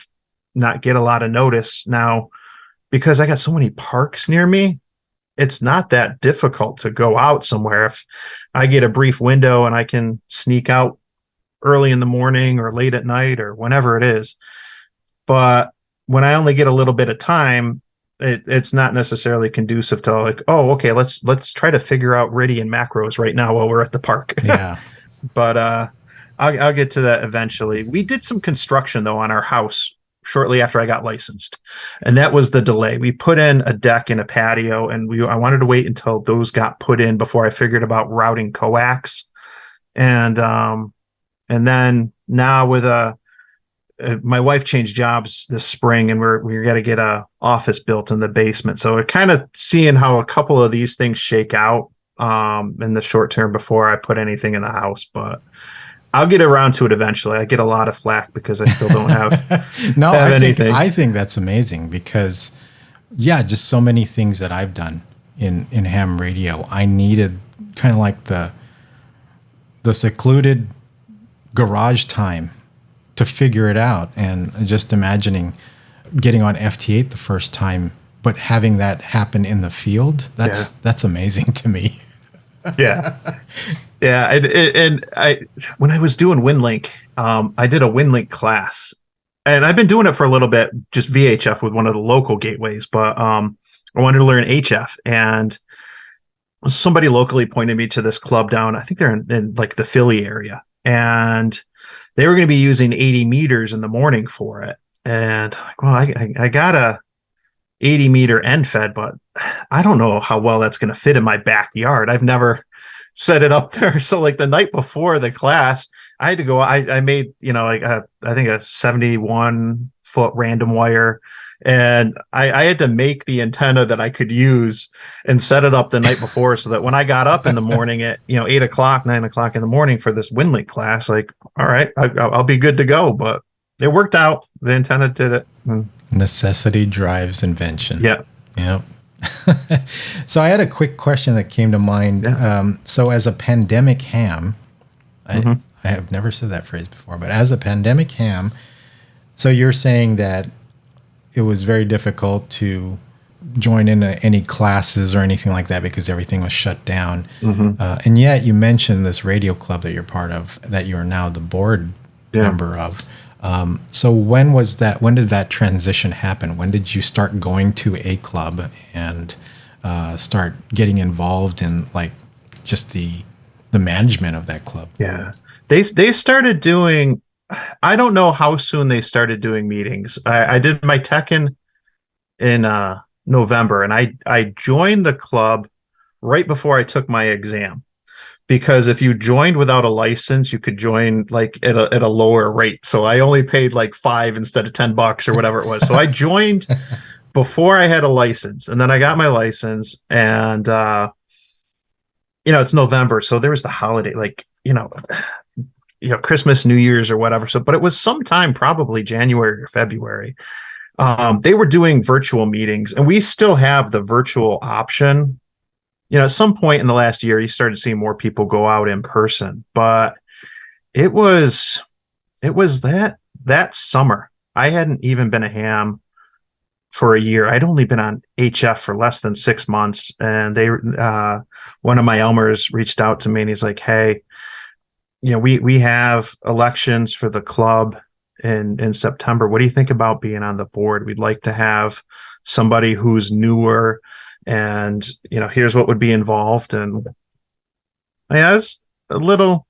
not get a lot of notice now because I got so many parks near me. It's not that difficult to go out somewhere. If I get a brief window and I can sneak out early in the morning or late at night or whenever it is. But when I only get a little bit of time, it's not necessarily conducive to like, oh, okay, let's try to figure out RTTY and macros right now while we're at the park. Yeah. But I'll get to that eventually. We did some construction though on our house shortly after I got licensed, and that was the delay. We put in a deck and a patio, and I wanted to wait until those got put in before I figured about routing coax. And then now with my wife changed jobs this spring, and we're got to get a office built in the basement. So we're kind of seeing how a couple of these things shake out in the short term before I put anything in the house. But I'll get around to it eventually. I get a lot of flack because I still don't have anything. I think that's amazing because, just so many things that I've done in ham radio. I needed kind of like the secluded garage time to figure it out. And just imagining getting on FT8 the first time, but having that happen in the field, that's amazing to me. Yeah. Yeah. And I, when I was doing WinLink, I did a WinLink class, and I've been doing it for a little bit, just VHF with one of the local gateways, but I wanted to learn HF, and somebody locally pointed me to this club down, I think they're in like the Philly area, and they were going to be using 80 meters in the morning for it. And well, I got a 80 meter end fed, but I don't know how well that's going to fit in my backyard. I've never set it up there. So like the night before the class, I had to go, I made, like I think a 71 foot random wire. And I had to make the antenna that I could use and set it up the night before, so that when I got up in the morning at 8 o'clock, 9 o'clock in the morning for this WinLink class, like, all right, I'll be good to go. But it worked out. The antenna did it. Necessity drives invention. Yeah. Yep. So I had a quick question that came to mind. Yeah. So as a pandemic ham, I have never said that phrase before, but as a pandemic ham, so you're saying that it was very difficult to join in any classes or anything like that because everything was shut down. And yet you mentioned this radio club that you're part of, that you are now the board member of. So when did that transition happen? When did you start going to a club and start getting involved in like just the management of that club? Yeah. They started doing, I don't know how soon they started doing meetings. I did my tech in November, and I joined the club right before I took my exam, because if you joined without a license, you could join like at a lower rate. So I only paid like $5 instead of $10 or whatever it was. So I joined before I had a license, and then I got my license, and it's November, so there was the holiday, like Christmas, New Year's, or whatever. So, but it was sometime probably January or February. They were doing virtual meetings, and we still have the virtual option. At some point in the last year, you started seeing more people go out in person, but it was that summer. I hadn't even been a ham for a year. I'd only been on HF for less than 6 months, and one of my Elmers reached out to me, and he's like, "Hey, we have elections for the club in September. What do you think about being on the board? We'd like to have somebody who's newer, and here's what would be involved." And I was a little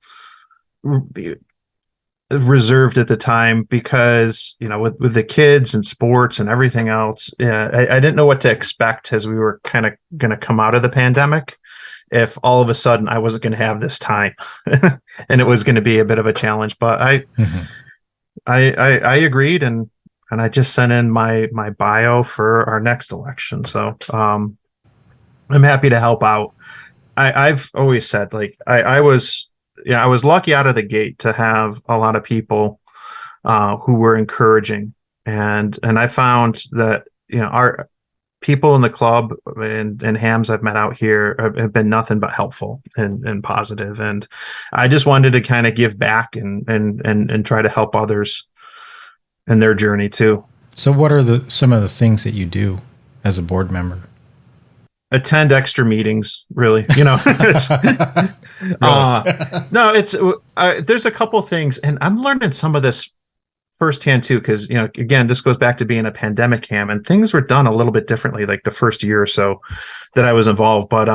reserved at the time because with the kids and sports and everything else, I didn't know what to expect as we were kind of going to come out of the pandemic, if all of a sudden I wasn't going to have this time and it was going to be a bit of a challenge. But I agreed, and I just sent in my bio for our next election. So I'm happy to help out. I've always said, like, I was lucky out of the gate to have a lot of people who were encouraging, and I found that our people in the club and hams I've met out here have been nothing but helpful and positive. And I just wanted to kind of give back and try to help others in their journey too. So what are some of the things that you do as a board member? Attend extra meetings, really. No, there's a couple things, and I'm learning some of this firsthand too, because again, this goes back to being a pandemic ham, and things were done a little bit differently like the first year or so that I was involved. But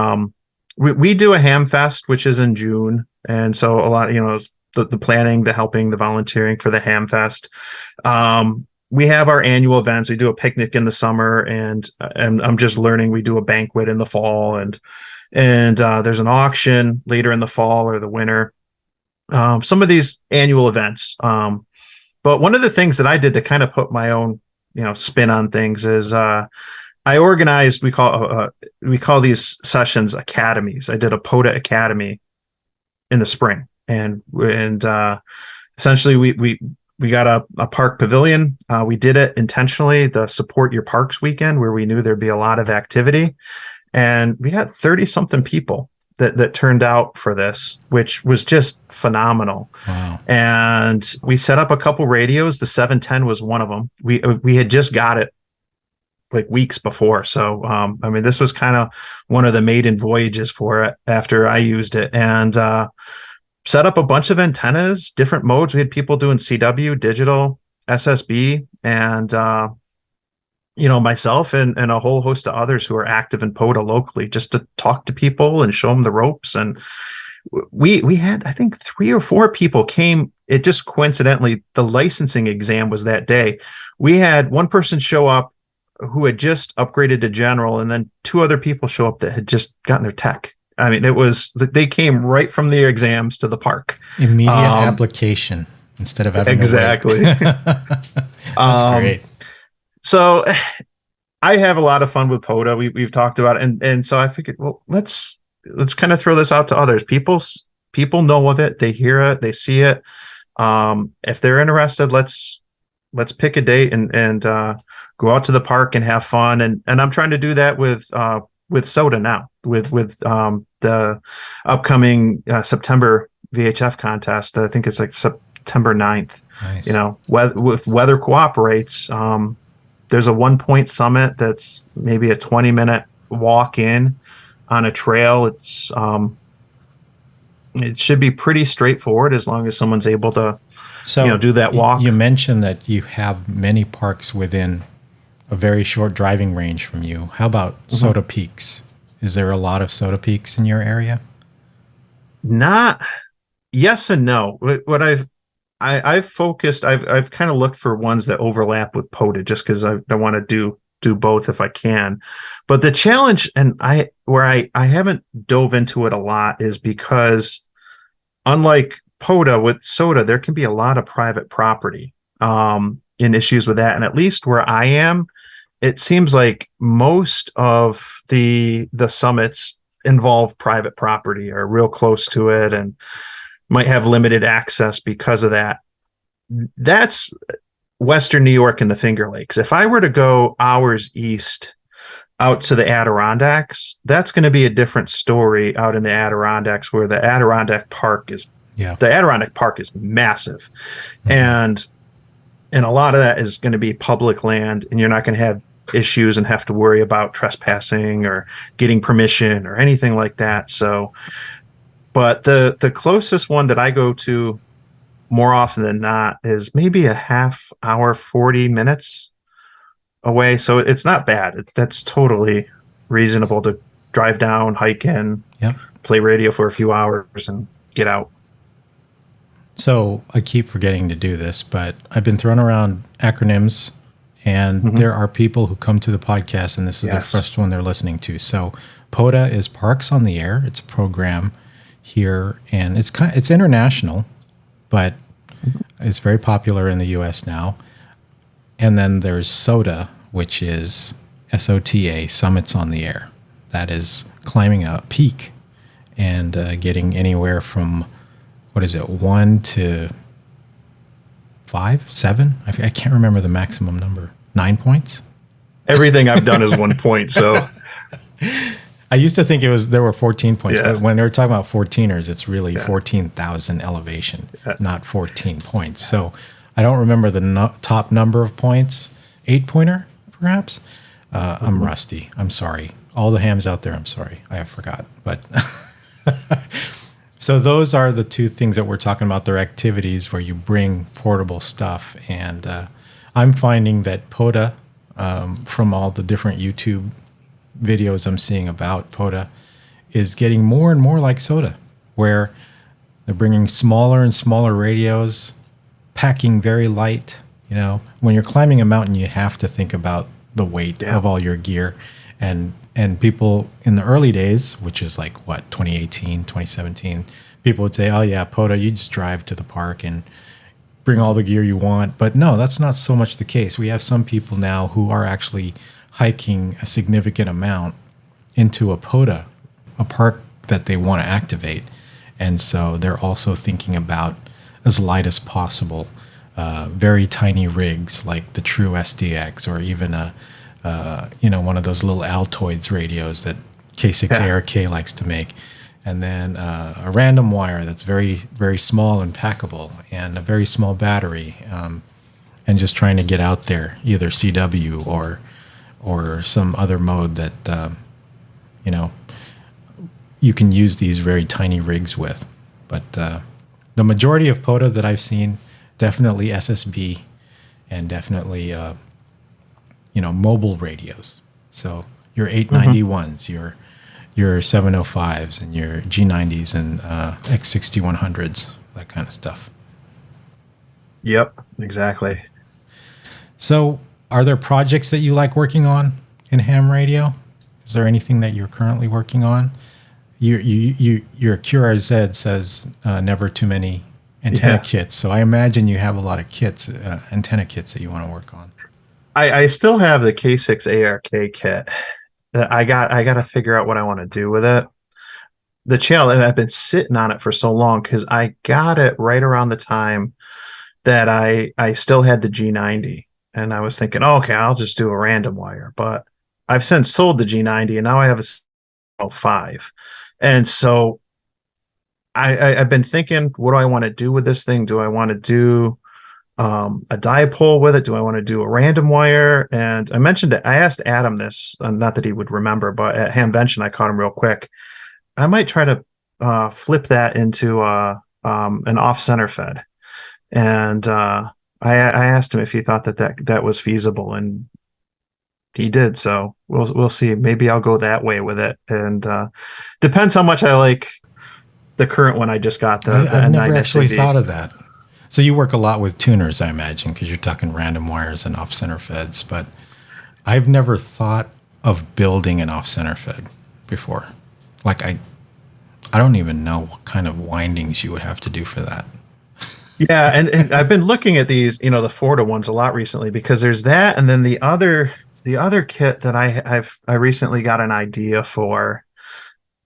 we do a ham fest, which is in June, and so a lot the planning, the helping, the volunteering for the ham fest. We have our annual events. We do a picnic in the summer, and I'm just learning, we do a banquet in the fall, and there's an auction later in the fall or the winter. Some of these annual events. But one of the things that I did to kind of put my own, spin on things is I organized. We call these sessions academies. I did a POTA academy in the spring, and essentially we got a park pavilion. We did it intentionally, the Support Your Parks weekend, where we knew there'd be a lot of activity, and we had 30 something people that turned out for this, which was just phenomenal. Wow. And we set up a couple radios. The 710 was one of them. We had just got it like weeks before. So, I mean, this was kind of one of the maiden voyages for it after I used it, and set up a bunch of antennas, different modes. We had people doing CW, digital, SSB, and myself and a whole host of others who are active in POTA locally, just to talk to people and show them the ropes. And we had, I think, 3 or 4 people came. It just coincidentally, the licensing exam was that day. We had one person show up who had just upgraded to general, and then 2 other people show up that had just gotten their tech. I mean, they came right from the exams to the park. Immediate application instead of having exactly. to wait. That's great. So I have a lot of fun with POTA. We've talked about it, and so I figured, well, let's kind of throw this out to others. People know of it, they hear it, they see it. If they're interested, let's pick a date and go out to the park and have fun. And I'm trying to do that with SOTA now, with the upcoming September VHF contest. I think it's like September 9th. Nice. If weather cooperates, there's a 1-point summit that's maybe a 20-minute walk in on a trail. It should be pretty straightforward as long as someone's able to do that walk. You mentioned that you have many parks within a very short driving range from you. How about SOTA peaks? Is there a lot of SOTA peaks in your area? Not yes and no. What I've focused, I've kind of looked for ones that overlap with POTA, just because I want to do both if I can. But the challenge, and I haven't dove into it a lot, is because unlike POTA with SOTA, there can be a lot of private property in issues with that. And at least where I am, it seems like most of the summits involve private property or real close to it, and might have limited access because of that. That's Western New York and the Finger Lakes. If I were to go hours east out to the Adirondacks, that's going to be a different story out in the Adirondacks, where the Adirondack Park is massive. And a lot of that is going to be public land, and you're not going to have issues and have to worry about trespassing or getting permission or anything like that. So, but the closest one that I go to more often than not is maybe a half hour, 40 minutes away. So it's not bad. That's totally reasonable to drive down, hike in, play radio for a few hours, and get out. So I keep forgetting to do this, but I've been throwing around acronyms, and there are people who come to the podcast, and this is the first one they're listening to. So POTA is Parks on the Air. It's a program here, and it's international, but it's very popular in the U.S. now. And then there's SOTA, which is SOTA, Summits on the Air. That is climbing a peak and getting anywhere from, 1 to 5, 7? I can't remember the maximum number. 9 points? Everything I've done is 1 point, so... I used to think there were 14 points, but when they were talking about 14ers, it's really 14,000 elevation, not 14 points. So I don't remember the top number of points. 8-pointer, perhaps? I'm rusty. I'm sorry. All the hams out there, I'm sorry. I forgot. But so those are the 2 things that we're talking about. They're activities where you bring portable stuff. And I'm finding that POTA, from all the different YouTube videos I'm seeing about POTA, is getting more and more like SOTA, where they're bringing smaller and smaller radios, packing very light. When you're climbing a mountain, you have to think about the weight of all your gear. And people in the early days, which is like 2018, 2017, people would say, oh yeah, POTA, you just drive to the park and bring all the gear you want. But no, that's not so much the case. We have some people now who are actually hiking a significant amount into a POTA, a park that they want to activate. And so they're also thinking about as light as possible, very tiny rigs like the True SDX, or even one of those little Altoids radios that K6ARK likes to make. and then a random wire that's very, very small and packable, and a very small battery, and just trying to get out there, either CW or some other mode that you can use these very tiny rigs with. But the majority of POTA that I've seen, definitely SSB, and definitely mobile radios. So your 891s, your 705s, and your G90s and X6100s, that kind of stuff. Yep, exactly. So are there projects that you like working on in ham radio? Is there anything that you're currently working on? Your QRZ says never too many antenna kits. So I imagine you have a lot of kits, antenna kits that you want to work on. I still have the K6 ARK kit. I got to figure out what I want to do with it. The channel, and I've been sitting on it for so long because I got it right around the time that I still had the G90, and I was thinking, oh, okay, I'll just do a random wire. But I've since sold the G90, and now I have a 5, and so I've been thinking, what do I want to do with this thing? Do I want to do a dipole with it? Do I want to do a random wire? And I mentioned it. I asked Adam this, not that he would remember, but at Hamvention I caught him real quick. I might try to flip that into an off-center fed. And I asked him if he thought that was feasible, and he did. So we'll see. Maybe I'll go that way with it. And depends how much I like the current one I just got. I've never actually thought of that. So you work a lot with tuners, I imagine, because you're talking random wires and off-center feds. But I've never thought of building an off-center fed before. Like I don't even know what kind of windings you would have to do for that. Yeah, and I've been looking at these, the POTA ones a lot recently, because there's that, and then the other kit that I recently got an idea for.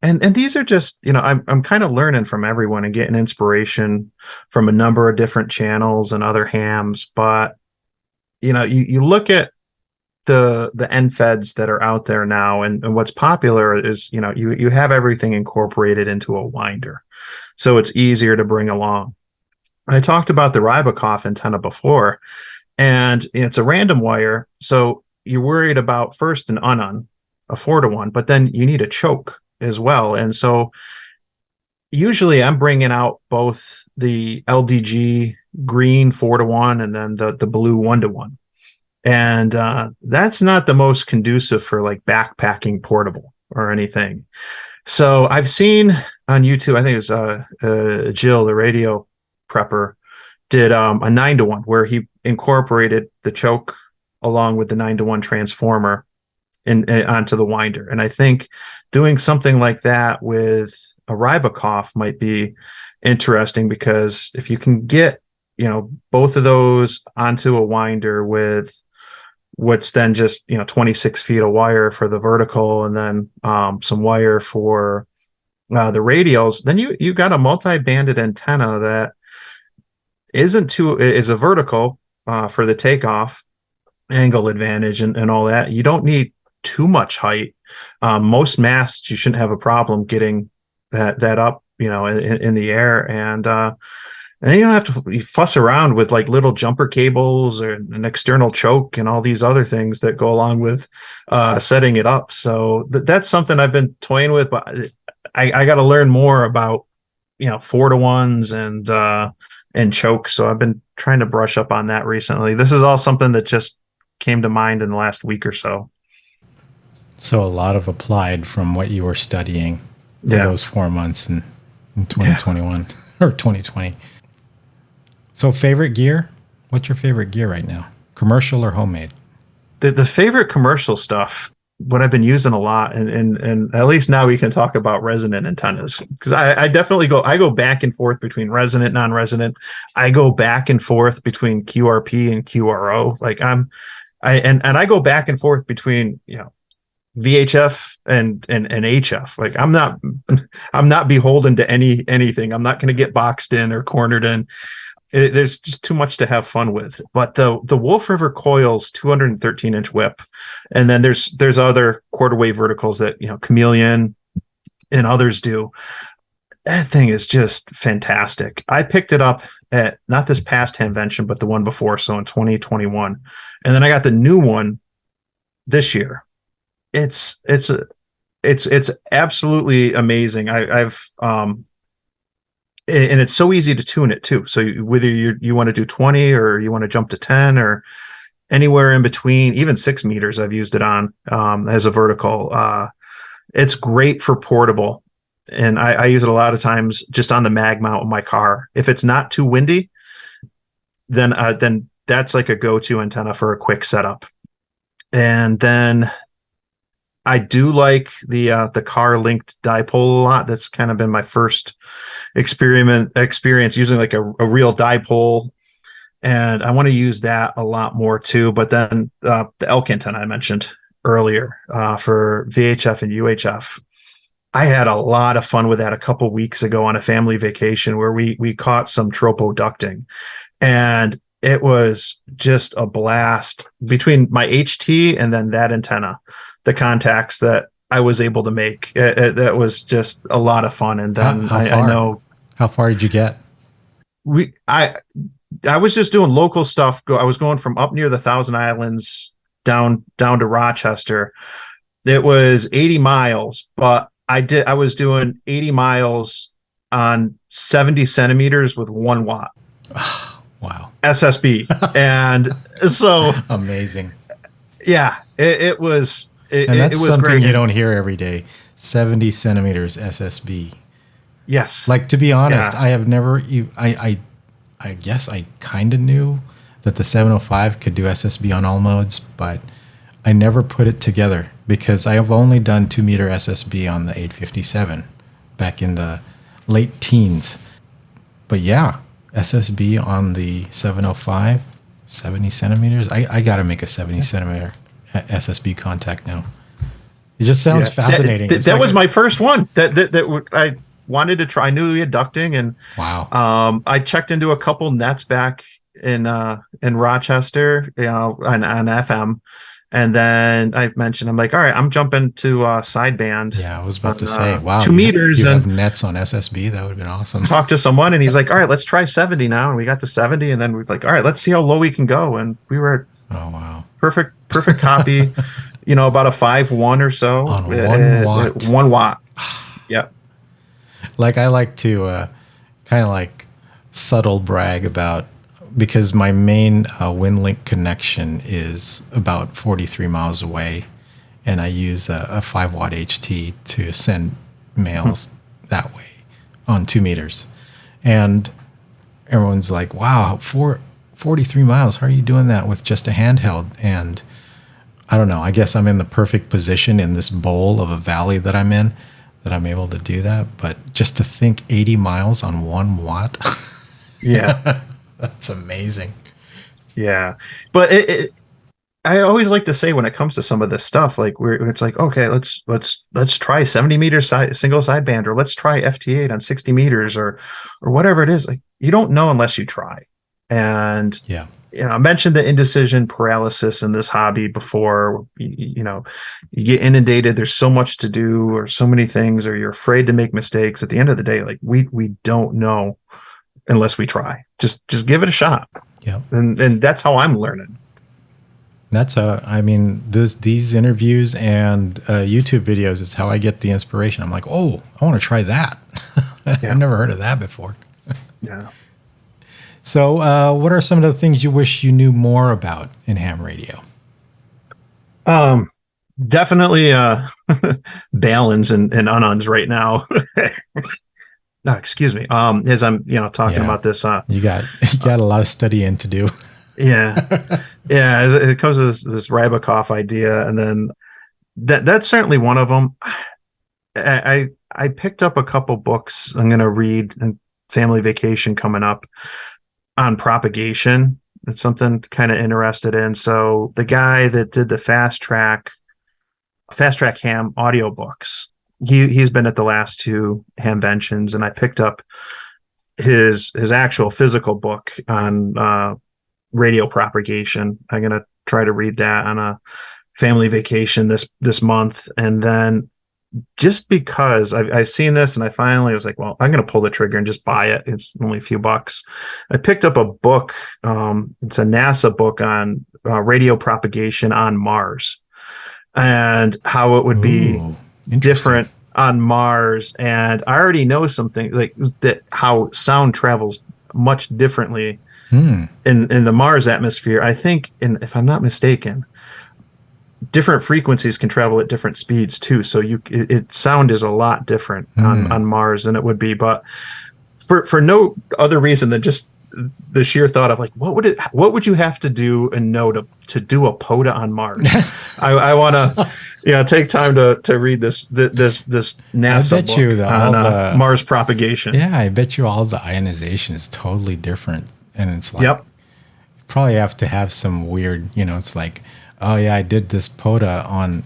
And these are just, I'm kind of learning from everyone and getting inspiration from a number of different channels and other hams. But, you look at the NFEDs that are out there now, and what's popular is, you have everything incorporated into a winder. So it's easier to bring along. I talked about the Rybakoff antenna before, and it's a random wire. So you're worried about first an a 4-to-1, but then you need a choke as well. And so usually I'm bringing out both the LDG green 4-to-1 and then the blue 1-to-1. And that's not the most conducive for like backpacking portable or anything. So I've seen on YouTube, I think it was Jill, the radio prepper, did a 9-to-1 where he incorporated the choke along with the 9-to-1 transformer onto the winder. And I think doing something like that with a Rybakoff might be interesting, because if you can get, both of those onto a winder with what's then just, 26 feet of wire for the vertical, and then some wire for the radials, then you got a multi-banded antenna that is a vertical for the takeoff angle advantage and all that. You don't need too much height. Most masts, you shouldn't have a problem getting that up, in the air, and then you don't have to fuss around with like little jumper cables or an external choke and all these other things that go along with setting it up. So that's something I've been toying with, but I got to learn more about 4-to-1s and choke. So I've been trying to brush up on that recently. This is all something that just came to mind in the last week or so. So a lot of applied from what you were studying for those 4 months in 2021 or 2020. So favorite gear? What's your favorite gear right now? Commercial or homemade? The favorite commercial stuff, what I've been using a lot, and at least now we can talk about resonant antennas, because I definitely go back and forth between resonant, non-resonant. I go back and forth between QRP and QRO. Like I go back and forth between VHF and HF. Like I'm not beholden to anything. I'm not going to get boxed in or cornered in. There's just too much to have fun with. But the Wolf River Coils 213-inch whip, and then there's other quarter wave verticals that Chameleon, and others do. That thing is just fantastic. I picked it up at not this past Hamvention, but the one before, so in 2021, and then I got the new one this year. It's absolutely amazing. I've and it's so easy to tune it too. So whether you want to do 20 or you want to jump to 10 or anywhere in between, even 6 meters, I've used it on as a vertical. It's great for portable, and I use it a lot of times just on the mag mount of my car. If it's not too windy, then that's like a go-to antenna for a quick setup. And then I do like the car linked dipole a lot. That's kind of been my first experience using like a real dipole, and I want to use that a lot more too. But then the elk antenna I mentioned earlier for VHF and UHF, I had a lot of fun with that a couple weeks ago on a family vacation where we caught some tropoducting, and it was just a blast between my HT and then that antenna. The contacts that I was able to make, that was just a lot of fun. And then I know, how far did you get? I was just doing local stuff. I was going from up near the Thousand Islands down to Rochester. It was 80 miles, but I was doing 80 miles on 70 centimeters with 1 watt. Wow. SSB. And so amazing. Yeah, it was. And that's it was something great. you don't hear every day. 70 centimeters SSB. Yes. Like, to be honest, Yeah. I have never. I guess I kind of knew that the 705 could do SSB on all modes, but I never put it together because I have only done 2 meter SSB on the 857 back in the late teens. But yeah, SSB on the 705, 70 centimeters. I got to make a 70 centimeter SSB contact now. It just sounds fascinating. That was my first one that I wanted to try. I knew we had ducting, and wow. I checked into a couple nets back in Rochester, on FM, and then I mentioned, I'm like, all right, I'm jumping to sideband. Yeah, I was about to say, wow, 2 meters, you and have nets on SSB. That would have been awesome. Talk to someone, and he's like, all right, let's try 70 now, and we got to 70, and then we're like, all right, let's see how low we can go, and we were oh wow, perfect copy. About a 5.1 or so on 1 watt. 1 watt. Yep. Like, I like to kind of like subtle brag about, because my main WinLink connection is about 43 miles away, and I use a 5 watt HT to send mails that way on 2 meters. And everyone's like, wow, 43 miles, how are you doing that with just a handheld? And I don't know, I guess I'm in the perfect position in this bowl of a valley that I'm in, that I'm able to do that. But just to think 80 miles on 1 watt. Yeah. That's amazing. Yeah. But I always like to say, when it comes to some of this stuff, like it's like, okay, let's try 70 meter single sideband, or let's try FT8 on 60 meters or whatever it is. Like, you don't know unless you try. And yeah. I mentioned the indecision paralysis in this hobby before. You get inundated. There's so much to do, or so many things, or you're afraid to make mistakes. At the end of the day, like, we don't know unless we try. Just give it a shot. Yeah. And that's how I'm learning. That's I mean, these interviews and YouTube videos is how I get the inspiration. I'm like, oh, I want to try that. Yeah. I've never heard of that before. Yeah. So, what are some of the things you wish you knew more about in ham radio? Definitely balance and ununs right now. No, excuse me. As I'm talking about this, you got a lot of studying to do. Yeah. As it comes to this Rybakoff idea, and then that's certainly one of them. I picked up a couple books I'm going to read, and family vacation coming up, on propagation. It's something kind of interested in. So the guy that did the fast track ham audiobooks, he's been at the last 2 hamventions, and I picked up his actual physical book on radio propagation. I'm gonna try to read that on a family vacation this month. And then just because I've seen this and I finally was like, well, I'm going to pull the trigger and just buy it. It's only a few bucks. I picked up a book. It's a NASA book on radio propagation on Mars and how it would be different on Mars. And I already know something like that, how sound travels much differently in the Mars atmosphere. I think, if I'm not mistaken, different frequencies can travel at different speeds too. So sound is a lot different on Mars than it would be. But for no other reason than just the sheer thought of like, what would you have to do and know to do a POTA on Mars? I want to, take time to read this NASA book on Mars propagation. Yeah, I bet you all the ionization is totally different, and it's like, yep, you probably have to have some weird, it's like, oh yeah, I did this POTA on,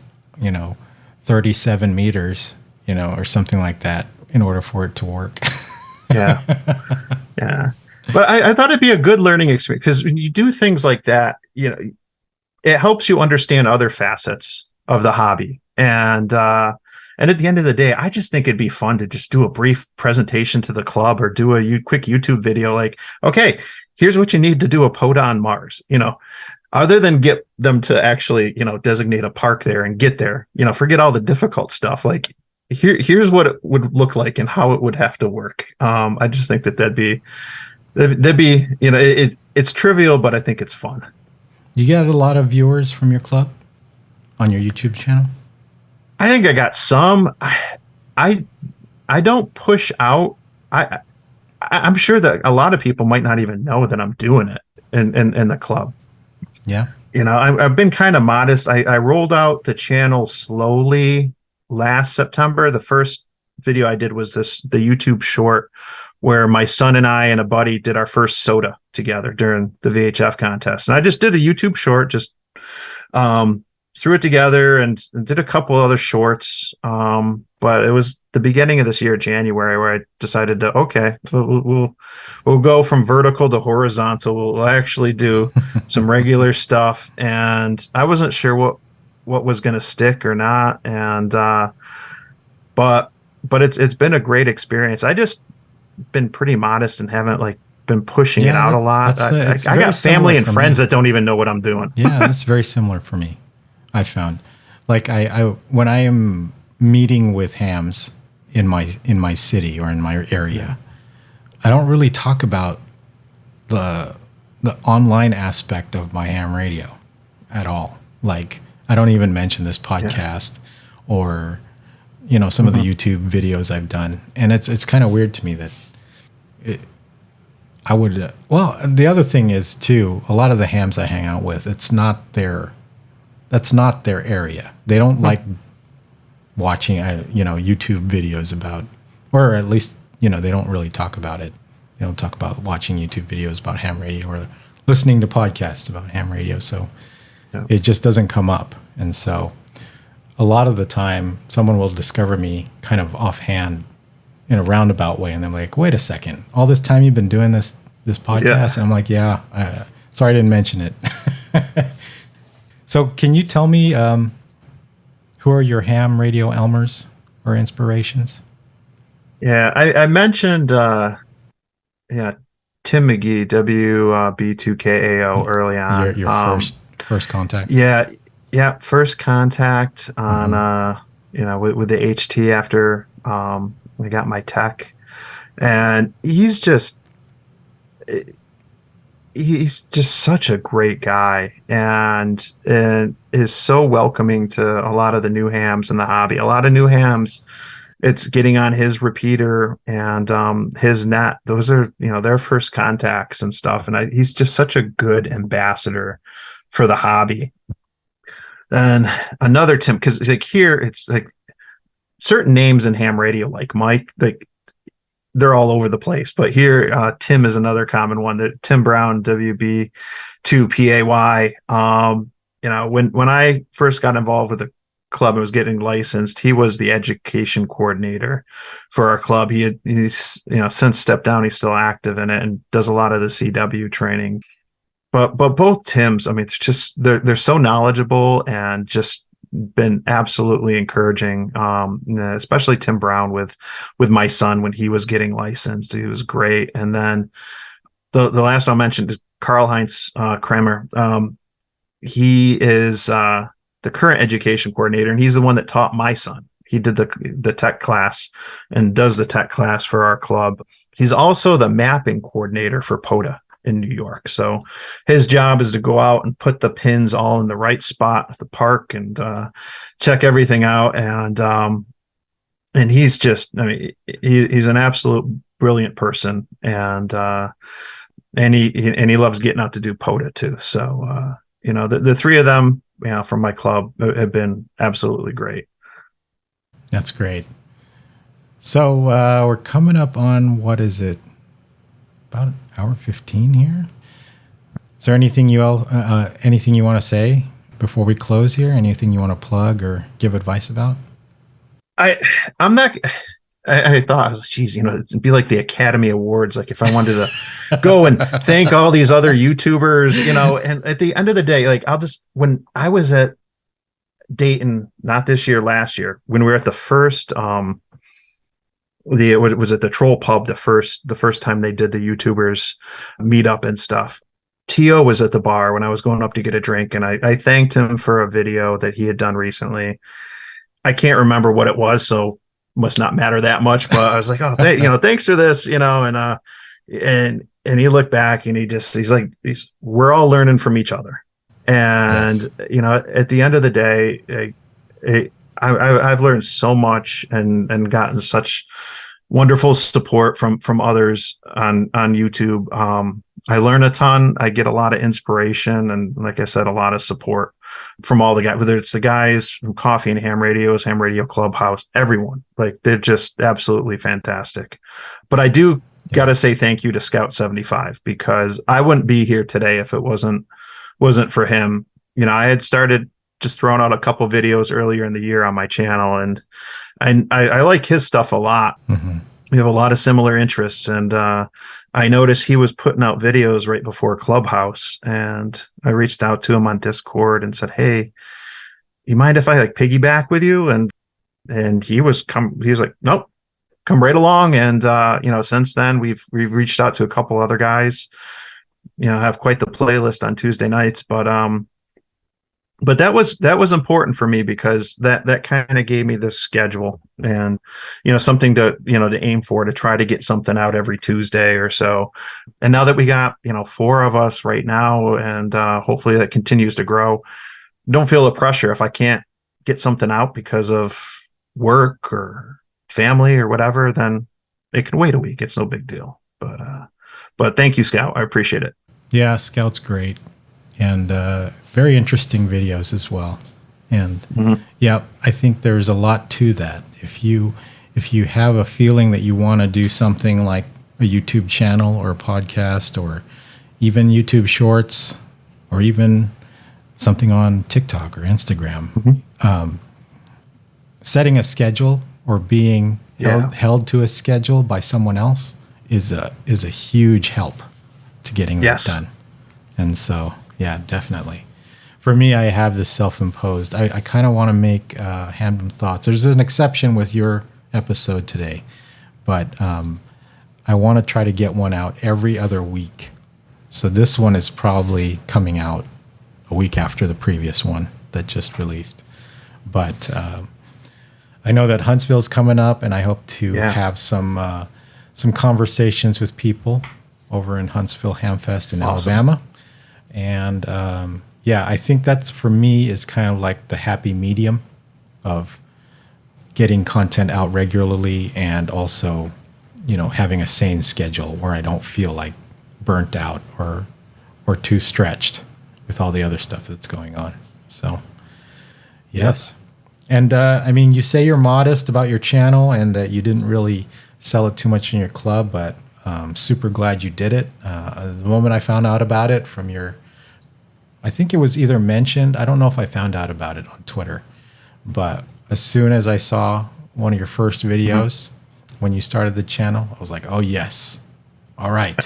37 meters, or something like that in order for it to work. Yeah. Yeah. But I thought it'd be a good learning experience because when you do things like that, it helps you understand other facets of the hobby. And at the end of the day, I just think it'd be fun to just do a brief presentation to the club or do a quick YouTube video. Like, okay, here's what you need to do a POTA on Mars, other than get them to actually, designate a park there and get there, forget all the difficult stuff. Like here's what it would look like and how it would have to work. I just think that'd be, it's trivial, but I think it's fun. You get a lot of viewers from your club on your YouTube channel? I think I got some. I don't push out. I'm sure that a lot of people might not even know that I'm doing it in the club. Yeah. I've been kind of modest. I rolled out the channel slowly last September. The first video I did was the YouTube short where my son and I and a buddy did our first soda together during the VHF contest. And I just did a YouTube short, just threw it together and did a couple other shorts. But it was the beginning of this year, January, where I decided we'll go from vertical to horizontal. We'll actually do some regular stuff. And I wasn't sure what was going to stick or not. And, but it's been a great experience. I just been pretty modest and haven't been pushing it out a lot. I got family and friends that don't even know what I'm doing. Yeah, that's very similar for me. I found I when I am meeting with hams in my city or in my area, I don't really talk about the online aspect of my ham radio at all. Like I don't even mention this podcast or some of the YouTube videos I've done, and it's kind of weird to me that I would. Well, the other thing is too, a lot of the hams I hang out with, that's not their area. They don't like watching YouTube videos about, or at least they don't really talk about it. They don't talk about watching YouTube videos about ham radio or listening to podcasts about ham radio. So it just doesn't come up, and so a lot of the time someone will discover me kind of offhand in a roundabout way, and they're like, wait a second, all this time you've been doing this podcast? And I'm like, sorry I didn't mention it. So can you tell me who are your ham radio Elmers or inspirations? Yeah, I mentioned Tim McGee, WB2KAO early on. Your first contact. Yeah, first contact on with the HT after I got my tech, and he's just such a great guy, and is so welcoming to a lot of the new hams in the hobby. A lot of new hams, it's getting on his repeater and his net. Those are their first contacts and stuff, and he's just such a good ambassador for the hobby. And another Tim, because here it's certain names in ham radio, like Mike, they're all over the place. But here, Tim is another common one. Tim Brown, WB2PAY. When I first got involved with the club and was getting licensed, he was the education coordinator for our club. He's since stepped down. He's still active in it and does a lot of the CW training. But both Tims, I mean, it's just they're so knowledgeable and just been absolutely encouraging, especially Tim Brown with my son when he was getting licensed. He was great. And then the last I'll mention is Karl-Heinz Kramer. He is the current education coordinator, and he's the one that taught my son. He did the tech class and does the tech class for our club. He's also the mapping coordinator for POTA in New York. So his job is to go out and put the pins all in the right spot at the park and check everything out. And he's just, I mean, he's an absolute brilliant person, and he loves getting out to do POTA too. So the three of them, from my club have been absolutely great. That's great. So we're coming up on, what is it? About an hour 15 here. Is there anything you want to say before we close here? Anything you want to plug or give advice about? I'm not. I thought, geez, it'd be like the Academy Awards. Like if I wanted to go and thank all these other YouTubers, and at the end of the day, like when I was at Dayton, not this year, last year, when we were at the first, it was at the Troll Pub, the first time they did the YouTubers meetup and stuff. Tio was at the bar when I was going up to get a drink, and I thanked him for a video that he had done recently. I can't remember what it was, so must not matter that much. But I was like, oh, thanks for this, and he looked back and he's like, we're all learning from each other. And, yes. At the end of the day, I've learned so much and gotten such wonderful support from others on YouTube. I learn a ton. I get a lot of inspiration. And like I said, a lot of support from all the guys, whether it's the guys from Coffee and Ham Radios, Ham Radio Clubhouse, everyone. Like, they're just absolutely fantastic. But I do got to say thank you to Scout 75, because I wouldn't be here today if it wasn't for him. I had started just throwing out a couple videos earlier in the year on my channel, and I like his stuff a lot. Mm-hmm. We have a lot of similar interests, and I noticed he was putting out videos right before Clubhouse, and I reached out to him on Discord and said, hey, you mind if I piggyback with you? And he was like, nope, come right along. And since then we've reached out to a couple other guys, have quite the playlist on Tuesday nights, but that was important for me, because that kind of gave me this schedule and, something to aim for, to try to get something out every Tuesday or so. And now that we got, 4 of us right now, and hopefully that continues to grow, don't feel the pressure if I can't get something out because of work or family or whatever, then it can wait a week. It's no big deal. But thank you, Scout. I appreciate it. Yeah, Scout's great. And very interesting videos as well. And yeah, I think there's a lot to that. If you have a feeling that you want to do something like a YouTube channel or a podcast, or even YouTube Shorts, or even something on TikTok or Instagram, setting a schedule or being held to a schedule by someone else is a huge help to getting that done. And so, yeah, definitely. For me, I have this self-imposed. I kind of want to make Random Thoughts. There's an exception with your episode today, but I want to try to get one out every other week. So this one is probably coming out a week after the previous one that just released. But I know that Huntsville's coming up, and I hope to have some conversations with people over in Huntsville Hamfest in Alabama. And I think that's, for me, is kind of like the happy medium of getting content out regularly, and also, having a sane schedule where I don't feel like burnt out or too stretched with all the other stuff that's going on. So, yes. And you say you're modest about your channel and that you didn't really sell it too much in your club, but super glad you did it. The moment I found out about it from I think it was either mentioned, I don't know if I found out about it on Twitter, but as soon as I saw one of your first videos when you started the channel, I was like, oh yes, all right,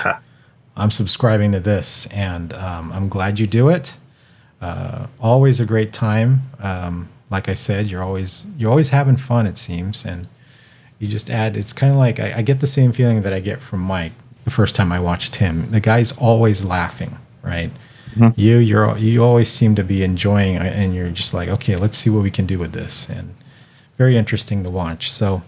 I'm subscribing to this, and I'm glad you do it. Always a great time like I said, you're always having fun, it seems, and you just add. It's kind of like I get the same feeling that I get from Mike the first time I watched him. The guy's always laughing, right? Mm-hmm. You always seem to be enjoying, and you're just like, okay, let's see what we can do with this, and very interesting to watch. So,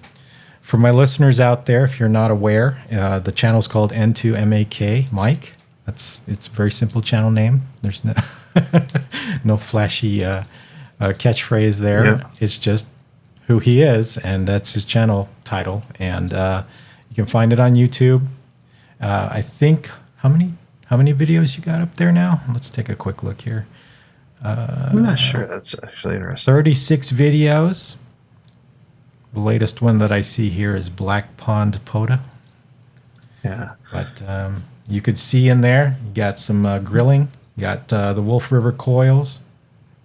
for my listeners out there, if you're not aware, the channel's called N2MAK Mike. It's a very simple channel name. There's no no flashy catchphrase there. Yeah. It's just who he is, and that's his channel title. And you can find it on YouTube. I think how many videos you got up there now? Let's take a quick look here. I'm not sure. That's actually interesting. 36 videos. The latest one that I see here is Black Pond POTA. Yeah. But you could see in there, you got some grilling. You got the Wolf River coils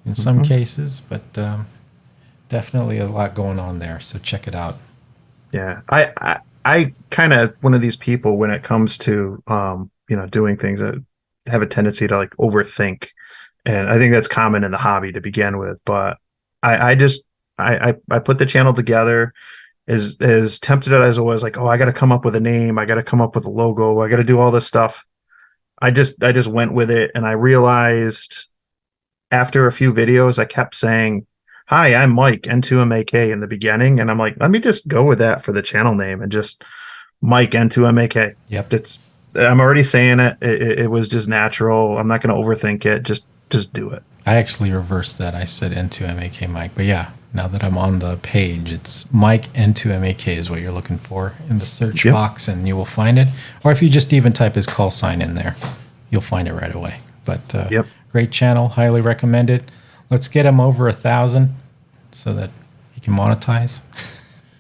in some cases, but definitely a lot going on there. So check it out. Yeah. I kind of one of these people when it comes to, doing things that have a tendency to like overthink. And I think that's common in the hobby to begin with, but I put the channel together as tempted as I was, like, oh, I got to come up with a name. I got to come up with a logo. I got to do all this stuff. I just went with it. And I realized after a few videos, I kept saying, hi, I'm Mike, N2MAK in the beginning. And I'm like, let me just go with that for the channel name and just Mike, N2MAK. Yep. I'm already saying it. It was just natural. I'm not going to overthink it. Just do it. I actually reversed that. I said N2MAK Mike, but yeah, now that I'm on the page, it's Mike N2MAK is what you're looking for in the search box, and you will find it. Or if you just even type his call sign in there, you'll find it right away. But great channel, highly recommend it. Let's get him over 1,000 so that he can monetize.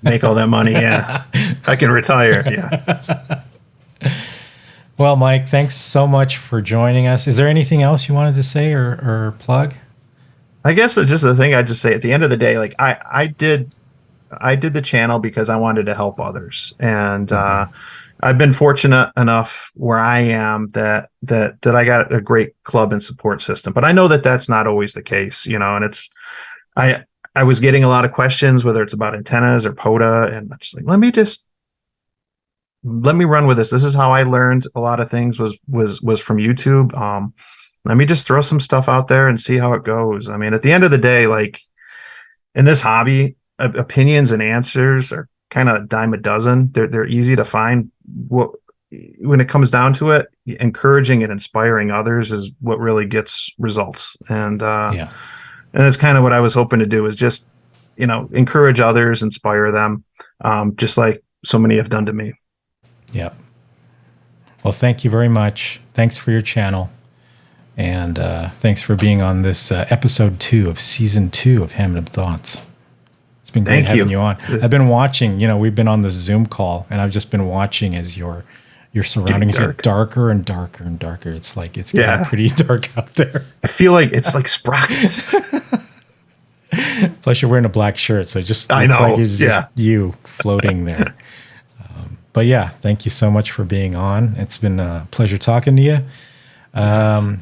Make all that money, yeah. I can retire, yeah. Well, Mike, thanks so much for joining us. Is there anything else you wanted to say or plug? I guess it's just the thing I'd just say at the end of the day, like I did the channel because I wanted to help others. And I've been fortunate enough where I am that I got a great club and support system. But I know that that's not always the case, and it's I was getting a lot of questions, whether it's about antennas or POTA, and I'm just like, let me run with this. This is how I learned a lot of things was from YouTube. Let me just throw some stuff out there and see how it goes. I mean, at the end of the day, like in this hobby, opinions and answers are kind of a dime a dozen. They're easy to find. When it comes down to it, encouraging and inspiring others is what really gets results. And and that's kind of what I was hoping to do, is just encourage others, inspire them, just like so many have done to me. Yep. Well, thank you very much. Thanks for your channel. And thanks for being on this episode 2 of season 2 of Hamden Thoughts. It's been great having you on. I've been watching, we've been on the Zoom call, and I've just been watching as your surroundings get darker and darker and darker. It's like it's getting pretty dark out there. I feel like it's like sprockets. Plus, you're wearing a black shirt, so it just looks like it's just you floating there. But yeah, thank you so much for being on. It's been a pleasure talking to you.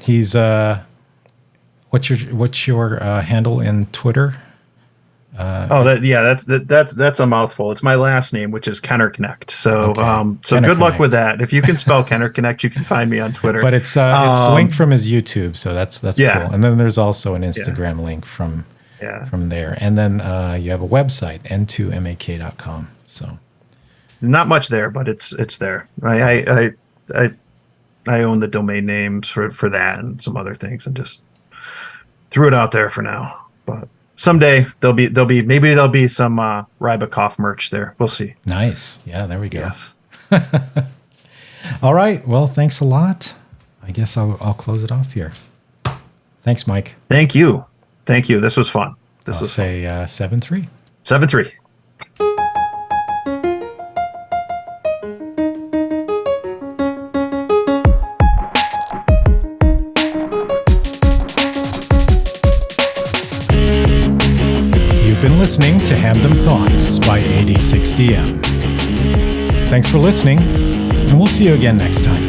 He's what's your handle in Twitter? That's a mouthful. It's my last name, which is Kenner Connect. So Kenner good luck with that. If you can spell Kenner Connect, you can find me on Twitter. But it's linked from his YouTube, so that's cool. And then there's also an Instagram link from there. And then you have a website, n2mak.com. So not much there, but it's there. I own the domain names for that and some other things, and just threw it out there for now. But someday there'll be some Rybakoff merch there. We'll see. Nice. Yeah, there we go. Yes. All right. Well, thanks a lot. I guess I'll close it off here. Thanks, Mike. Thank you. This was fun. I'll say 7-3. 7-3. Been listening to Hamden Thoughts by AD6DM. Thanks for listening, and we'll see you again next time.